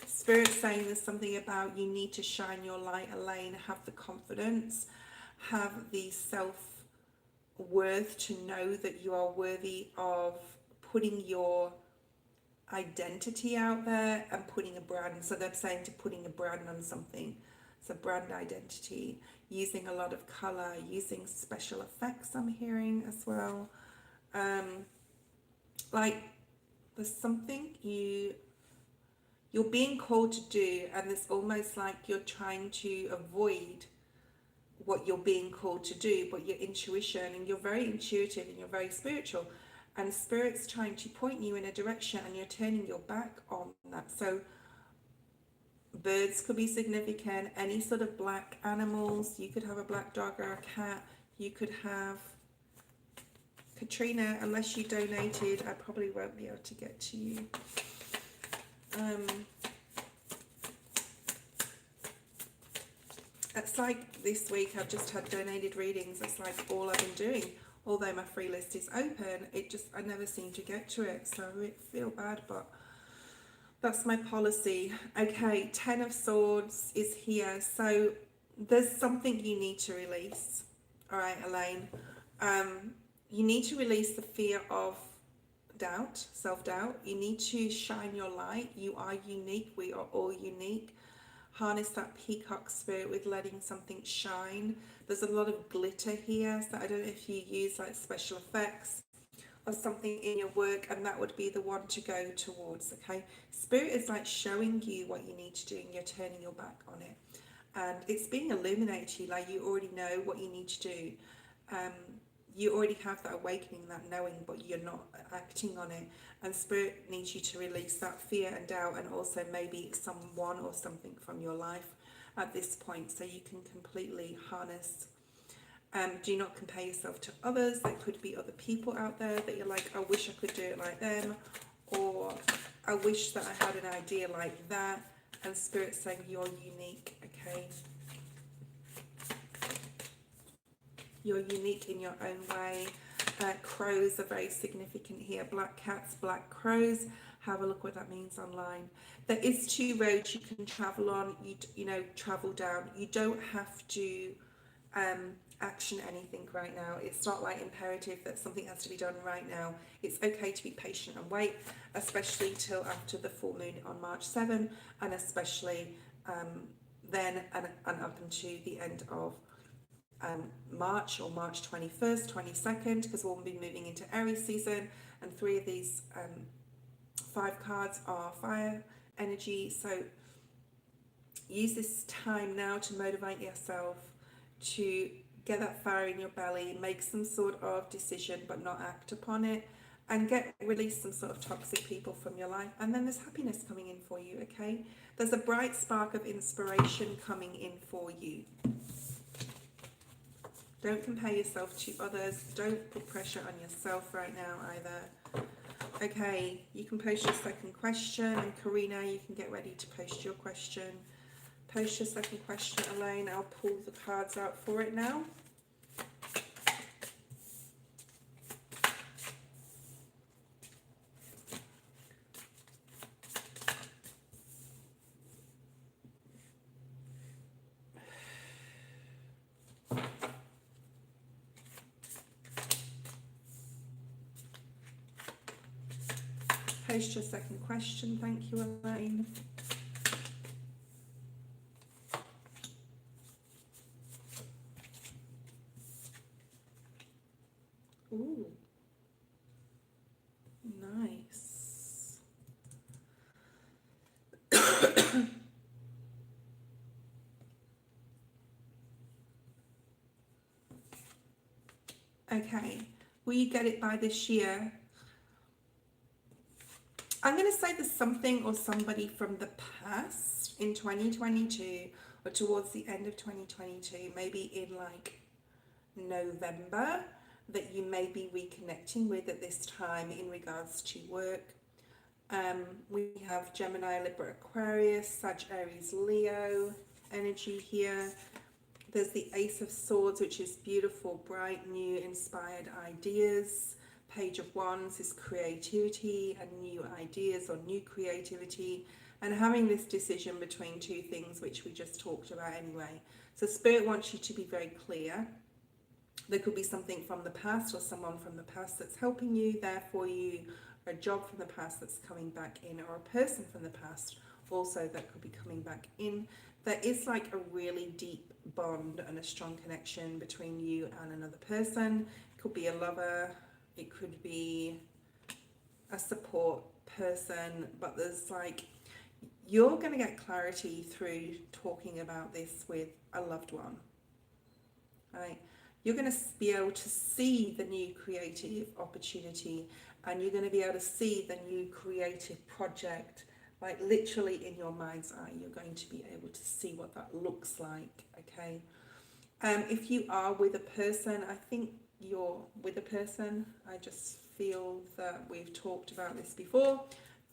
Spirit saying there's something about you need to shine your light, Elaine. Have the confidence, have the self worth to know that you are worthy of putting your identity out there and putting a brand. So they're saying to putting a brand on something. So brand identity, using a lot of color, using special effects, I'm hearing as well. Like there's something you're being called to do, and it's almost like you're trying to avoid what you're being called to do, but your intuition, and you're very intuitive and you're very spiritual, and spirit's trying to point you in a direction and you're turning your back on that. So birds could be significant, any sort of black animals. You could have a black dog or a cat. You could have Katrina, unless you donated, I probably won't be able to get to you. It's like this week I've just had donated readings. It's like all I've been doing. Although my free list is open, I never seem to get to it. So I feel bad, but that's my policy. Okay, Ten of Swords is here. So there's something you need to release. All right, Elaine. You need to release the fear of doubt, self-doubt. You need to shine your light. You are unique. We are all unique. Harness that peacock spirit with letting something shine. There's a lot of glitter here, so I don't know if you use like special effects or something in your work, and that would be the one to go towards. Okay, spirit is like showing you what you need to do and you're turning your back on it, and it's being illuminated to you, like you already know what you need to do. You already have that awakening, that knowing, but you're not acting on it. And spirit needs you to release that fear and doubt, and also maybe someone or something from your life at this point, so you can completely harness. Do not compare yourself to others. There could be other people out there that you're like, I wish I could do it like them, or I wish that I had an idea like that. And spirit saying you're unique, okay? You're unique in your own way. Crows are very significant here. Black cats, black crows. Have a look what that means online. There is 2 roads you can travel on. You know, travel down. You don't have to action anything right now. It's not like imperative that something has to be done right now. It's okay to be patient and wait, especially till after the full moon on March 7, and especially then and up until the end of March, or March 21st, 22nd, because we'll be moving into Aries season, and 3 of these 5 cards are fire energy. So use this time now to motivate yourself, to get that fire in your belly, make some sort of decision but not act upon it, and release some sort of toxic people from your life. And then there's happiness coming in for you, okay? There's a bright spark of inspiration coming in for you. Don't compare yourself to others. Don't put pressure on yourself right now either. Okay, you can post your second question, and Karina, you can get ready to post your question. Post your second question, Elaine. I'll pull the cards out for it now. Post your second question. Thank you, Elaine. Ooh, nice. Okay, will you get it by this year? I'm going to say there's something or somebody from the past in 2022 or towards the end of 2022, maybe in like November, that you may be reconnecting with at this time in regards to work. We have Gemini, Libra, Aquarius, Sag, Aries, Leo energy here. There's the Ace of Swords, which is beautiful, bright, new, inspired ideas. Page of Wands is creativity and new ideas or new creativity, and having this decision between two things, which we just talked about anyway. So Spirit wants you to be very clear. There could be something from the past or someone from the past that's helping you, there for you, or a job from the past that's coming back in, or a person from the past also that could be coming back in. There is like a really deep bond and a strong connection between you and another person. It could be a lover, it could be a support person, but there's like, you're going to get clarity through talking about this with a loved one, right? You're going to be able to see the new creative opportunity, and you're going to be able to see the new creative project, like literally in your mind's eye. You're going to be able to see what that looks like, okay? If you are with a person, I think you're with a person. I just feel that we've talked about this before.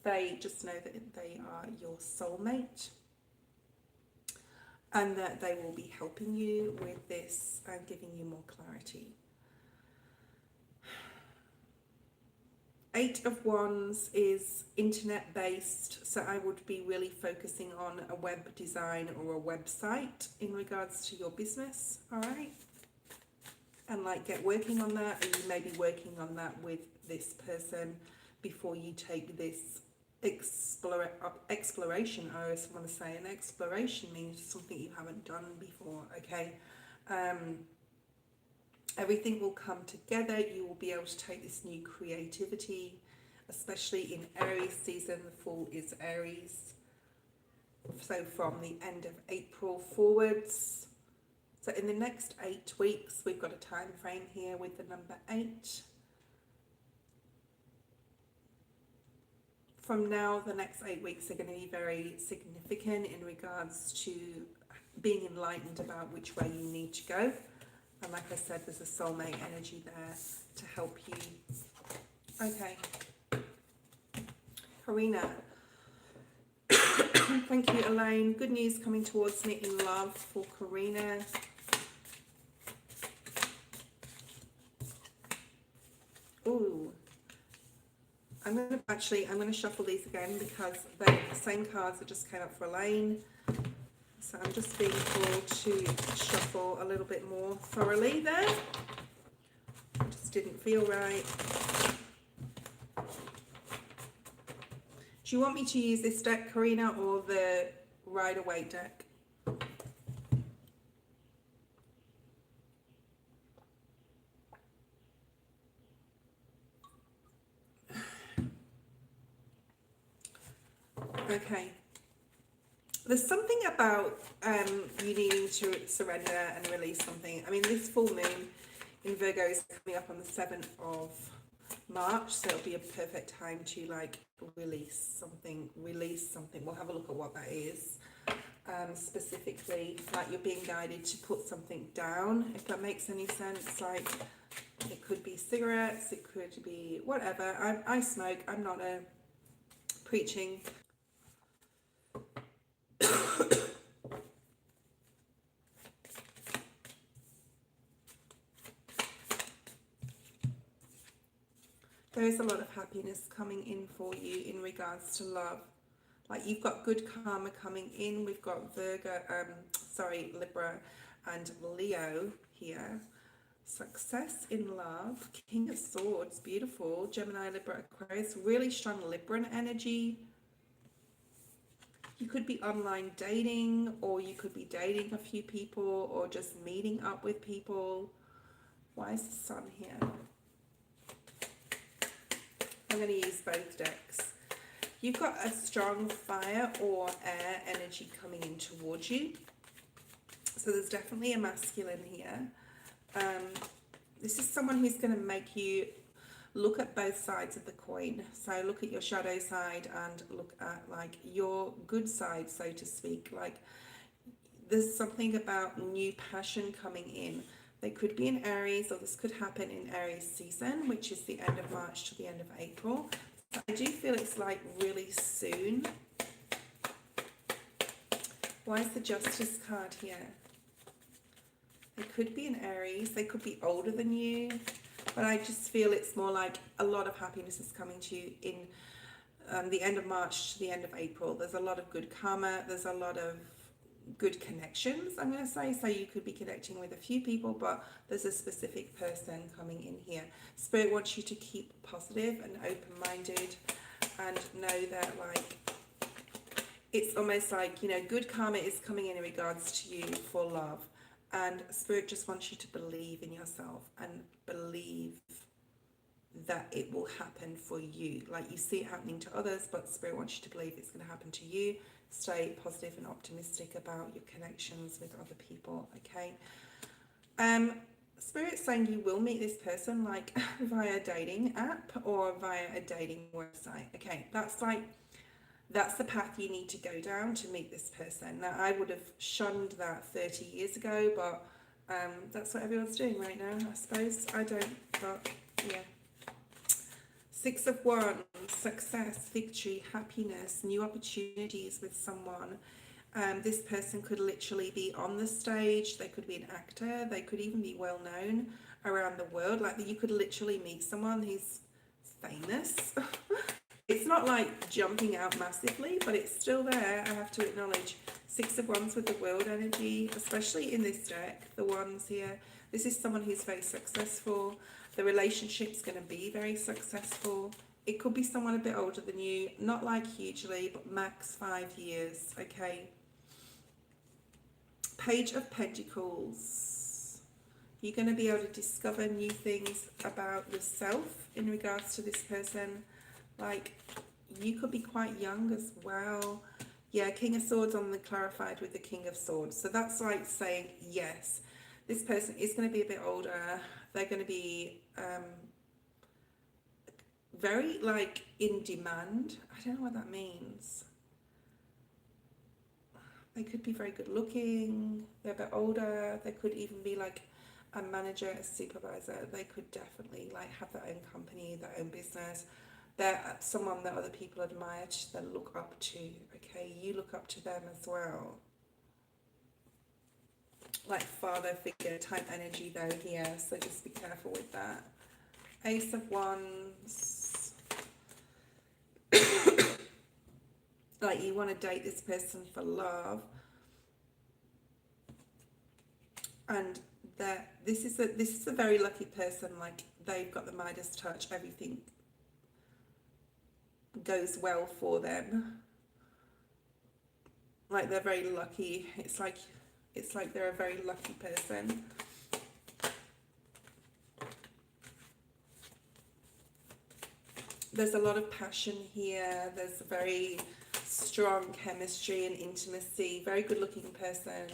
They just know that they are your soulmate, and that they will be helping you with this and giving you more clarity. Eight of Wands is internet based, so I would be really focusing on a web design or a website in regards to your business, all right? And like get working on that, and you may be working on that with this person before you take this exploration. I always want to say an exploration means something you haven't done before, okay? Everything will come together. You will be able to take this new creativity, especially in Aries season. The Fool is Aries. So from the end of April forwards. So in the next 8 weeks, we've got a time frame here with the number 8. From now, the next 8 weeks are going to be very significant in regards to being enlightened about which way you need to go. And like I said, there's a soulmate energy there to help you. Okay. Karina. Thank you, Elaine. Good news coming towards me in love for Karina. Ooh. I'm going to shuffle these again because they're the same cards that just came up for Elaine. So I'm just being told to shuffle a little bit more thoroughly there. Just didn't feel right. Do you want me to use this deck, Karina, or the Rider-Waite deck? Okay. There's something about you needing to surrender and release something. I mean, this full moon in Virgo is coming up on the 7th of March, so it'll be a perfect time to like release something. We'll have a look at what that is. Specifically, like you're being guided to put something down, if that makes any sense. Like it could be cigarettes, it could be whatever. I smoke. I'm not a preaching. There is a lot of happiness coming in for you in regards to love. Like you've got good karma coming in. We've got Libra and Leo here. Success in love. King of Swords, beautiful. Gemini, Libra, Aquarius, really strong Libran energy. You could be online dating, or you could be dating a few people, or just meeting up with people. Why is the Sun here? I'm going to use both decks. You've got a strong fire or air energy coming in towards you. So there's definitely a masculine here. This is someone who's going to make you look at both sides of the coin. So look at your shadow side and look at like your good side, so to speak. Like there's something about new passion coming in. They could be in Aries, or this could happen in Aries season, which is the end of March to the end of April. So I do feel it's like really soon. Why is the Justice card here? They could be in Aries, they could be older than you, but I just feel it's more like a lot of happiness is coming to you in the end of March to the end of April. There's a lot of good karma, there's a lot of good connections, I'm going to say. So you could be connecting with a few people, but there's a specific person coming in here. Spirit wants you to keep positive and open-minded and know that like it's almost like, you know, good karma is coming in regards to you for love. And Spirit just wants you to believe in yourself and believe that it will happen for you. Like you see it happening to others, but Spirit wants you to believe it's going to happen to you. Stay positive and optimistic about your connections with other people, okay? Spirit's saying you will meet this person like via a dating app or via a dating website, okay? That's the path you need to go down to meet this person. Now, I would have shunned that 30 years ago, but that's what everyone's doing right now, I suppose. I don't, but yeah. Six of Wands, success, victory, happiness, new opportunities with someone. This person could literally be on the stage. They could be an actor. They could even be well known around the world. Like you could literally meet someone who's famous. It's not like jumping out massively, but it's still there, I have to acknowledge. Six of Wands with the World energy, especially in this deck, the Wands here. This is someone who's very successful. The relationship's going to be very successful. It could be someone a bit older than you, not like hugely, but max 5 years, okay? Page of Pentacles. You're going to be able to discover new things about yourself in regards to this person. Like, you could be quite young as well. Yeah, King of Swords on the clarified with the King of Swords. So that's like saying, yes, this person is going to be a bit older. They're going to be very, like, in demand. I don't know what that means. They could be very good looking. They're a bit older. They could even be, like, a manager, a supervisor. They could definitely, like, have their own company, their own business. They're someone that other people admire, that look up to, okay? You look up to them as well. Like father figure type energy though here, so just be careful with that. Ace of Wands. Like you want to date this person for love. And that this is a very lucky person. Like they've got the Midas touch, everything goes well for them. Like they're very lucky. It's like they're a very lucky person. There's a lot of passion here. There's a very strong chemistry and intimacy. Very good looking person.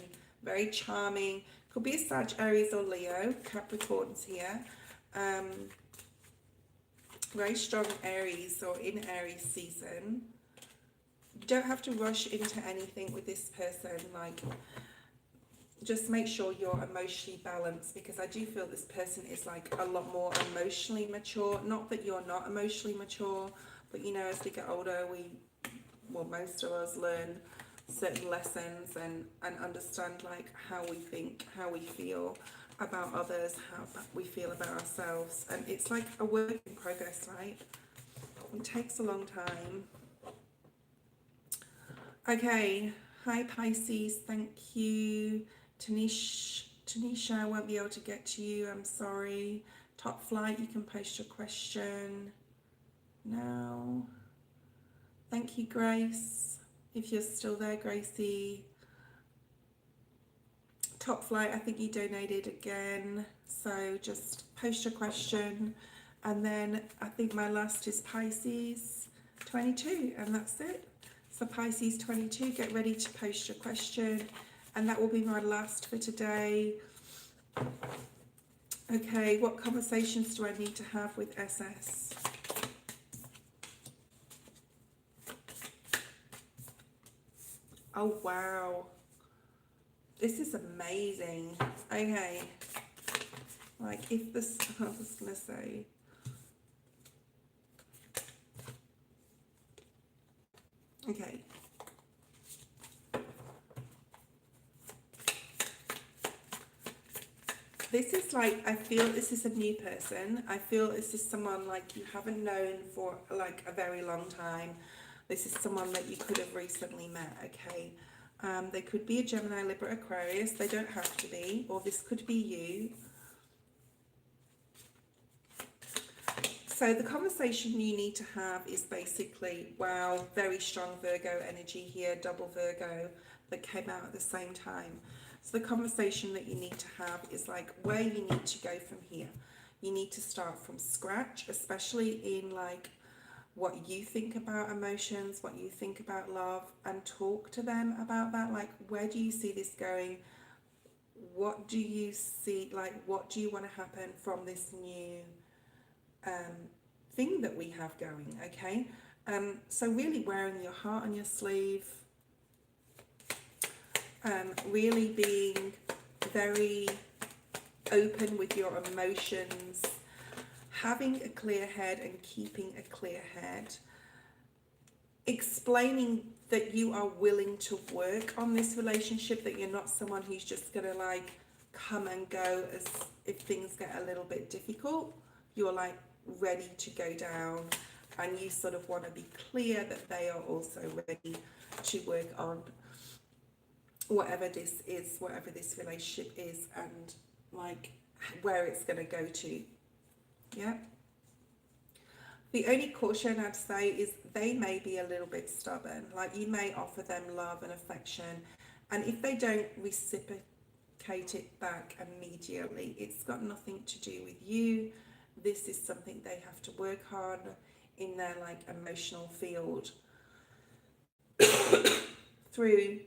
Very charming. Could be a Sag, Aries or Leo. Capricorns here. Very strong Aries or in Aries season. You don't have to rush into anything with this person. Like, just make sure you're emotionally balanced, because I do feel this person is like a lot more emotionally mature. Not that you're not emotionally mature, but you know, as we get older, most of us learn certain lessons and understand like how we think, how we feel about others, how we feel about ourselves. And it's like a work in progress, right? It takes a long time. Okay, hi Pisces, thank you. Tanisha, I won't be able to get to you, I'm sorry. Top Flight, you can post your question now. Thank you, Grace, if you're still there, Gracie. Top Flight, I think you donated again, so just post your question. And then I think my last is Pisces 22, and that's it. So Pisces 22, get ready to post your question. And that will be my last for today. Okay, what conversations do I need to have with SS? Oh, wow. This is amazing. Okay. Like, if this, I was just going to say, okay. This is like, I feel this is a new person. I feel this is someone like you haven't known for like a very long time. This is someone that you could have recently met, okay? They could be a Gemini, Libra, Aquarius. They don't have to be, or this could be you. So the conversation you need to have is basically, wow, very strong Virgo energy here, double Virgo that came out at the same time. So the conversation that you need to have is like where you need to go from here. You need to start from scratch, especially in like what you think about emotions, what you think about love, and talk to them about that. Like, where do you see this going? What do you see, like, what do you want to happen from this new thing that we have going, okay? So really wearing your heart on your sleeve, really being very open with your emotions, having a clear head and keeping a clear head, explaining that you are willing to work on this relationship, that you're not someone who's just gonna like come and go as if things get a little bit difficult. You're like ready to go down, and you sort of want to be clear that they are also ready to work on whatever this is, whatever this relationship is, and like where it's going to go to. Yeah. The only caution I'd say is they may be a little bit stubborn. Like, you may offer them love and affection, and if they don't reciprocate it back immediately, it's got nothing to do with you. This is something they have to work on in their like emotional field through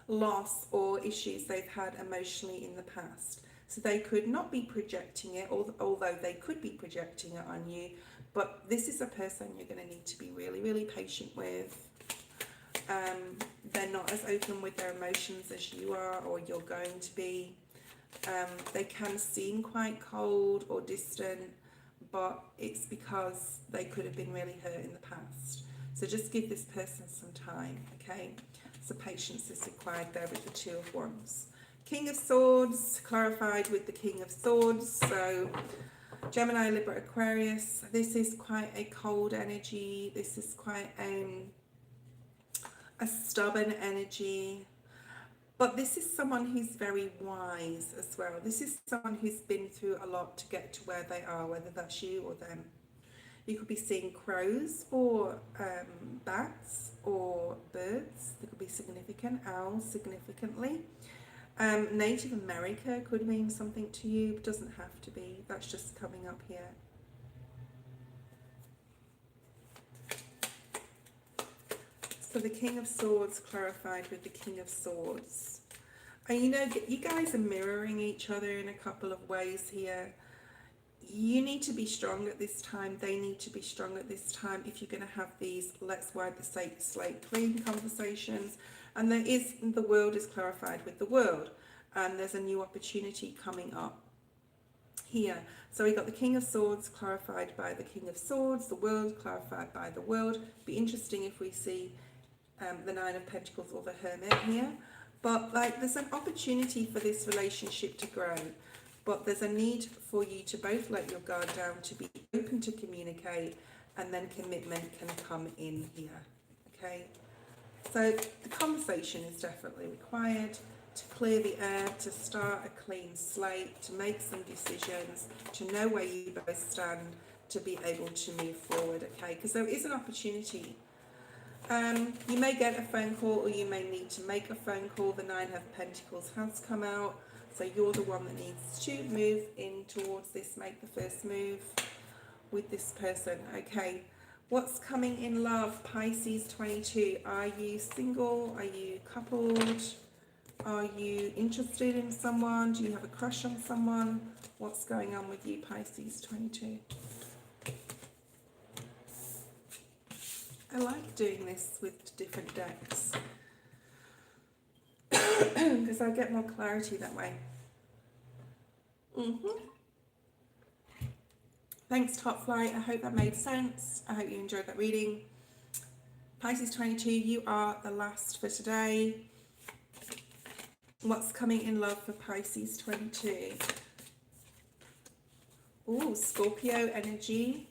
loss or issues they've had emotionally in the past. So they could not be projecting it, although they could be projecting it on you. But this is a person you're going to need to be really, really patient with. They're not as open with their emotions as you are, or you're going to be. They can seem quite cold or distant, but it's because they could have been really hurt in the past. So just give this person some time, okay? So patience is required there with the Two of Wands. King of Swords, clarified with the King of Swords. So Gemini, Libra, Aquarius, this is quite a cold energy. This is quite a stubborn energy. But this is someone who's very wise as well. This is someone who's been through a lot to get to where they are, whether that's you or them. You could be seeing crows or bats or birds. They could be significant. Owls significantly. Native America could mean something to you, but doesn't have to be. That's just coming up here. So the King of Swords clarified with the King of Swords. And you know, you guys are mirroring each other in a couple of ways here. You need to be strong at this time. They need to be strong at this time if you're going to have these let's wipe the slate clean conversations. And there is, the world is clarified with the world. And there's a new opportunity coming up here. So we got the King of Swords clarified by the King of Swords, the world clarified by the world. Be interesting if we see the Nine of Pentacles or the Hermit here. But like, there's an opportunity for this relationship to grow. But there's a need for you to both let your guard down, to be open to communicate, and then commitment can come in here. Okay? So the conversation is definitely required to clear the air, to start a clean slate, to make some decisions, to know where you both stand, to be able to move forward, okay? Because there is an opportunity. You may get a phone call, or you may need to make a phone call. The Nine of Pentacles has come out, so you're the one that needs to move in towards this, make the first move with this person, okay? What's coming in love? Pisces 22. Are you single? Are you coupled? Are you interested in someone? Do you have a crush on someone? What's going on with you, Pisces 22? I like doing this with different decks because I get more clarity that way. Thanks, Top Flight. I hope that made sense. I hope you enjoyed that reading. Pisces 22, you are the last for today. What's coming in love for Pisces 22? Ooh, Scorpio energy.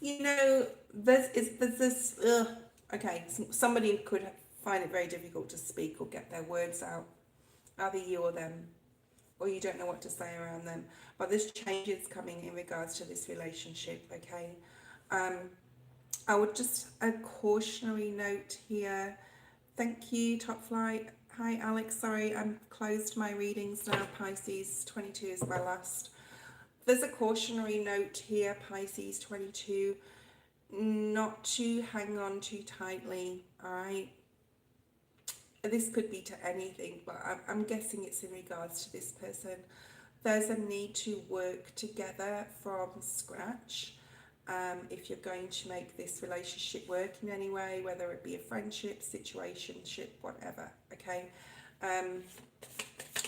You know, there's this, okay, somebody could find it very difficult to speak or get their words out, either you or them, or you don't know what to say around them. But this change is coming in regards to this relationship, okay? I would just, a cautionary note here. Thank you, Top Flight. Hi, Alex. Sorry, I'm closed my readings now. Pisces 22 is my last. There's a cautionary note here, Pisces 22, not to hang on too tightly, all right? This could be to anything, but I'm guessing it's in regards to this person. There's a need to work together from scratch if you're going to make this relationship work in any way, whether it be a friendship, situationship, whatever, okay?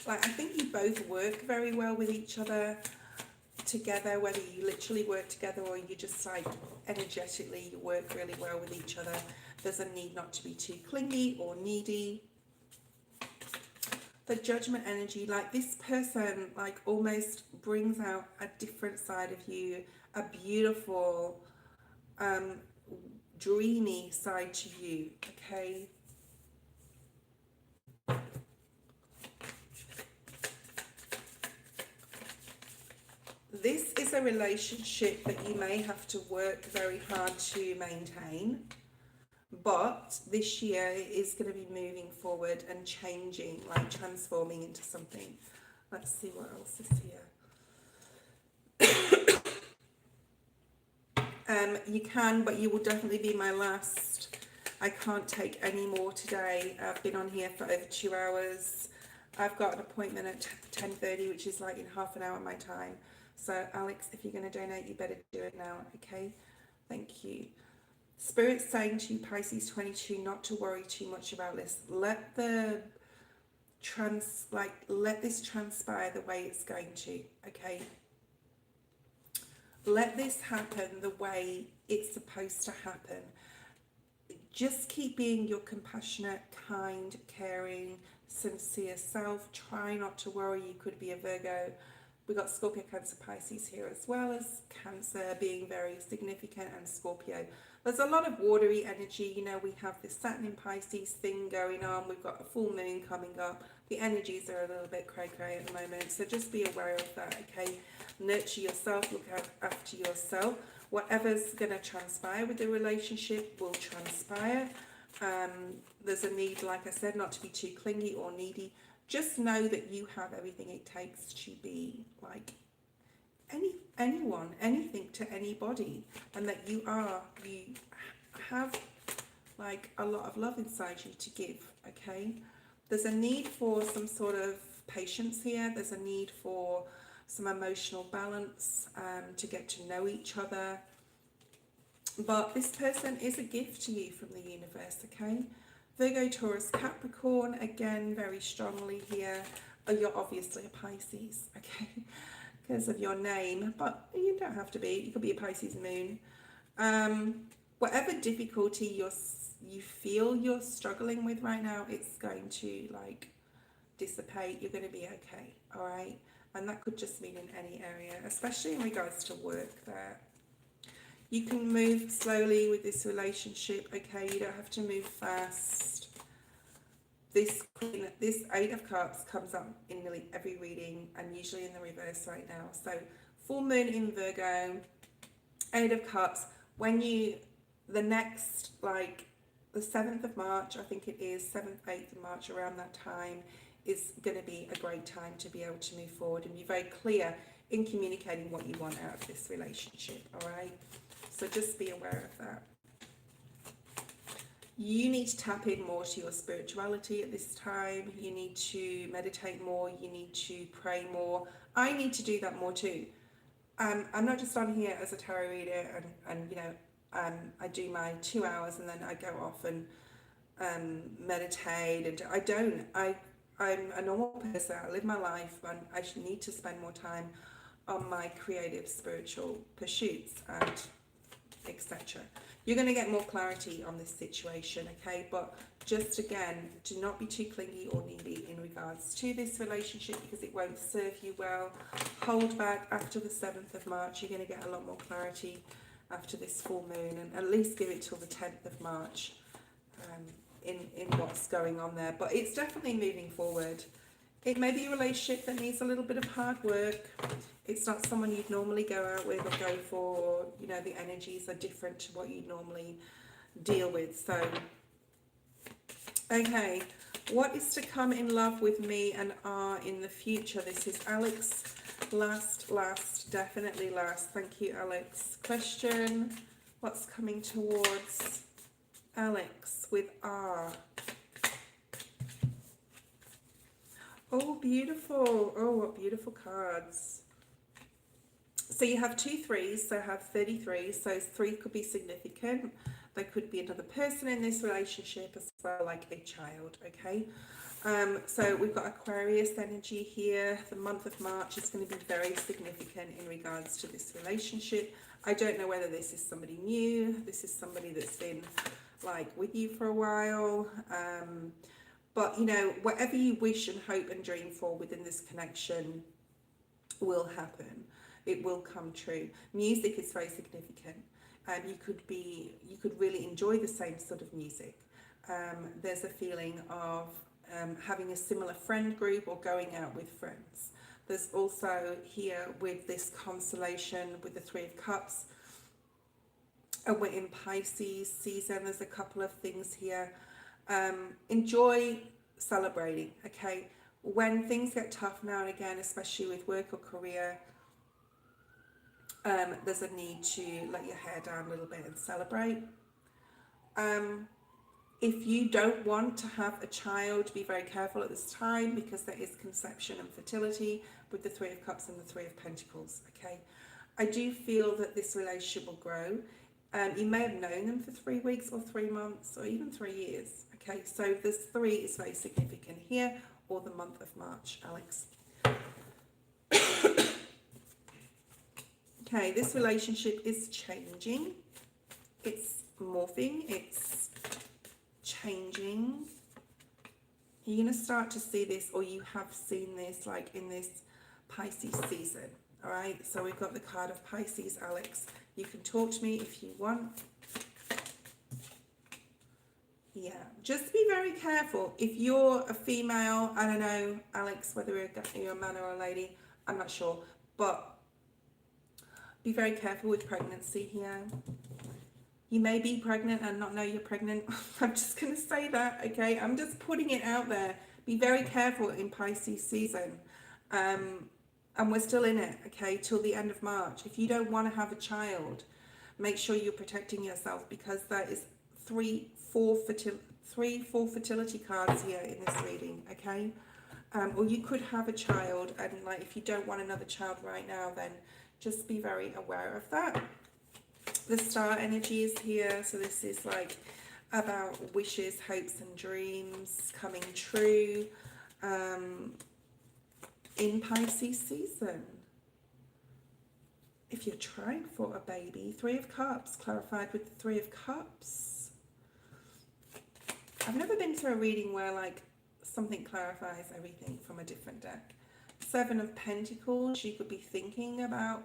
Like, I think you both work very well with each other together, whether you literally work together or you just like energetically you work really well with each other. There's a need not to be too clingy or needy. The Judgment energy, like this person like almost brings out a different side of you, a beautiful dreamy side to you, okay? This is a relationship that you may have to work very hard to maintain, but this year it is going to be moving forward and changing, like transforming into something. Let's see what else is here. You can, but you will definitely be my last. I can't take any more today. I've been on here for over 2 hours. I've got an appointment at 10:30, which is like in half an hour my time. So Alex, if you're going to donate, you better do it now, okay? Thank you. Spirit's saying to you, Pisces 22, not to worry too much about this. Let this transpire the way it's going to, okay? Let this happen the way it's supposed to happen. Just keep being your compassionate, kind, caring, sincere self. Try not to worry. You could be a Virgo. We've got Scorpio, Cancer, Pisces here, as well as Cancer being very significant, and Scorpio. There's a lot of watery energy. You know, we have this Saturn in Pisces thing going on. We've got a full moon coming up. The energies are a little bit cray-cray at the moment. So just be aware of that, okay? Nurture yourself. Look after yourself. Whatever's going to transpire with the relationship will transpire. There's a need, like I said, not to be too clingy or needy. Just know that you have everything it takes to be like anyone, anything to anybody, and that you have like a lot of love inside you to give, okay? There's a need for some sort of patience here. There's a need for some emotional balance, to get to know each other. But this person is a gift to you from the universe, okay? Virgo, Taurus, Capricorn, again, very strongly here. Oh, you're obviously a Pisces, okay, because of your name, but you don't have to be. You could be a Pisces moon. Whatever difficulty you feel you're struggling with right now, it's going to like dissipate. You're going to be okay, all right? And that could just mean in any area, especially in regards to work there. You can move slowly with this relationship, okay? You don't have to move fast. This Eight of Cups comes up in nearly every reading, and usually in the reverse right now. So full moon in Virgo, Eight of Cups. When the next, like the 7th of March, I think it is, 7th, 8th of March, around that time, is going to be a great time to be able to move forward and be very clear in communicating what you want out of this relationship, all right? So just be aware of that. You need to tap in more to your spirituality at this time. You need to meditate more. You need to pray more. I need to do that more too. I'm not just on here as a tarot reader and you know, I do my 2 hours and then I go off and meditate, and I'm a normal person. I live my life, and I should need to spend more time on my creative spiritual pursuits and etc. You're going to get more clarity on this situation, okay? But just again, do not be too clingy or needy in regards to this relationship, because it won't serve you well. Hold back. After the 7th of March, you're going to get a lot more clarity after this full moon, and at least give it till the 10th of March in what's going on there. But it's definitely moving forward. It may be a relationship that needs a little bit of hard work. It's not someone you'd normally go out with or go for. You know, the energies are different to what you'd normally deal with. So, okay, what is to come in love with me and R in the future? This is Alex. Last, definitely last. Thank you, Alex. Question, what's coming towards Alex with R? Oh, beautiful. Oh, what beautiful cards. So you have 2 threes, so have 33. So 3 could be significant. There could be another person in this relationship as well, like a child, okay? So we've got Aquarius energy here. The month of March is going to be very significant in regards to this relationship. I don't know whether this is somebody new. This is somebody that's been like with you for a while. But, you know, whatever you wish and hope and dream for within this connection will happen. It will come true. Music is very significant. You could really enjoy the same sort of music. There's a feeling of having a similar friend group or going out with friends. There's also here with this constellation with the 3 of Cups. And we're in Pisces season. There's a couple of things here. Enjoy celebrating, okay? When things get tough now and again, especially with work or career, there's a need to let your hair down a little bit and celebrate. If you don't want to have a child, be very careful at this time, because there is conception and fertility with the 3 of Cups and the 3 of Pentacles, okay? I do feel that this relationship will grow. You may have known them for 3 weeks or 3 months or even 3 years, okay? So this 3 is very significant here, or the month of March, Alex. Okay, this relationship is changing. It's morphing. It's changing. You're going to start to see this, or you have seen this, like in this Pisces season. All right, so we've got the card of Pisces, Alex. You can talk to me if you want. Yeah, just be very careful. If you're a female, I don't know, Alex, whether you're a man or a lady, I'm not sure. But be very careful with pregnancy here. You may be pregnant and not know you're pregnant. I'm just going to say that, okay? I'm just putting it out there. Be very careful in Pisces season. And we're still in it, okay, till the end of March. If you don't want to have a child, make sure you're protecting yourself, because there is 3 full fertility cards here in this reading, okay? Or you could have a child, and like if you don't want another child right now, then just be very aware of that. The star energy is here, so this is like about wishes, hopes and dreams coming true. In Pisces season, if you're trying for a baby, 3 of Cups clarified with the 3 of Cups. I've never been to a reading where like something clarifies everything from a different deck. 7 of Pentacles, you could be thinking about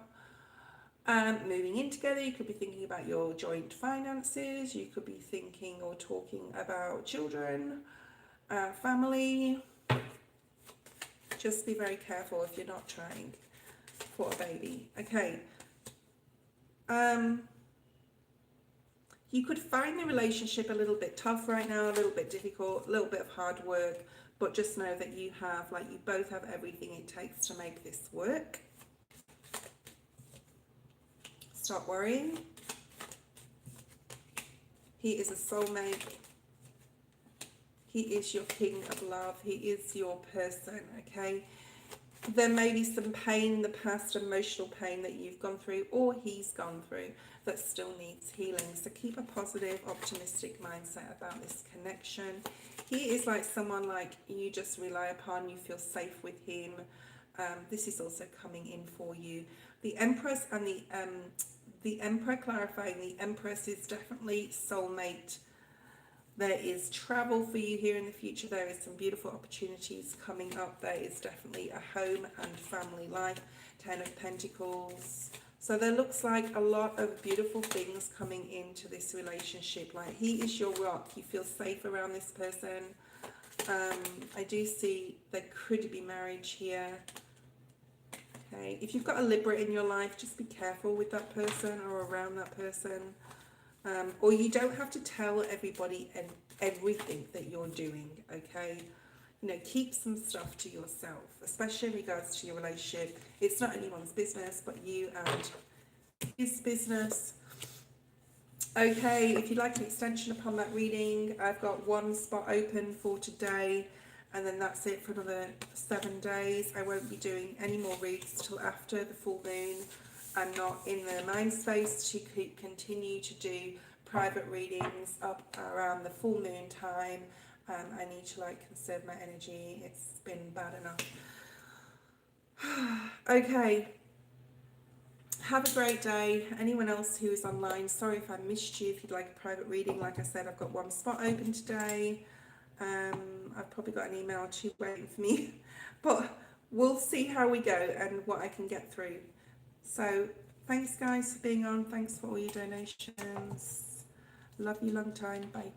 moving in together. You could be thinking about your joint finances. You could be thinking or talking about children, family. Just be very careful if you're not trying for a baby. Okay. You could find the relationship a little bit tough right now, a little bit difficult, a little bit of hard work, but just know that you have, like, you both have everything it takes to make this work. Stop worrying. He is a soulmate. He is your king of love. He is your person, okay? There may be some pain in the past, emotional pain that you've gone through or he's gone through that still needs healing. So keep a positive, optimistic mindset about this connection. He is like someone like you just rely upon, you feel safe with him. This is also coming in for you. The Empress and the Emperor, clarifying, the Empress is definitely soulmate. There is travel for you here in the future. There is some beautiful opportunities coming up. There is definitely a home and family life. 10 of Pentacles. So there looks like a lot of beautiful things coming into this relationship. Like he is your rock. You feel safe around this person. I do see there could be marriage here. Okay, if you've got a Libra in your life, just be careful with that person or around that person. Or you don't have to tell everybody and everything that you're doing, okay? You know, keep some stuff to yourself, especially in regards to your relationship. It's not anyone's business, but you and his business. Okay, if you'd like an extension upon that reading, I've got one spot open for today, and then that's it for another 7 days. I won't be doing any more reads till after the full moon. I'm not in the mind space to continue to do private readings up around the full moon time. I need to conserve my energy. It's been bad enough. Okay. Have a great day. Anyone else who is online, sorry if I missed you. If you'd like a private reading, like I said, I've got one spot open today. I've probably got an email or two waiting for me. But we'll see how we go and what I can get through. So thanks guys for being on. Thanks for all your donations. Love you long time. Bye.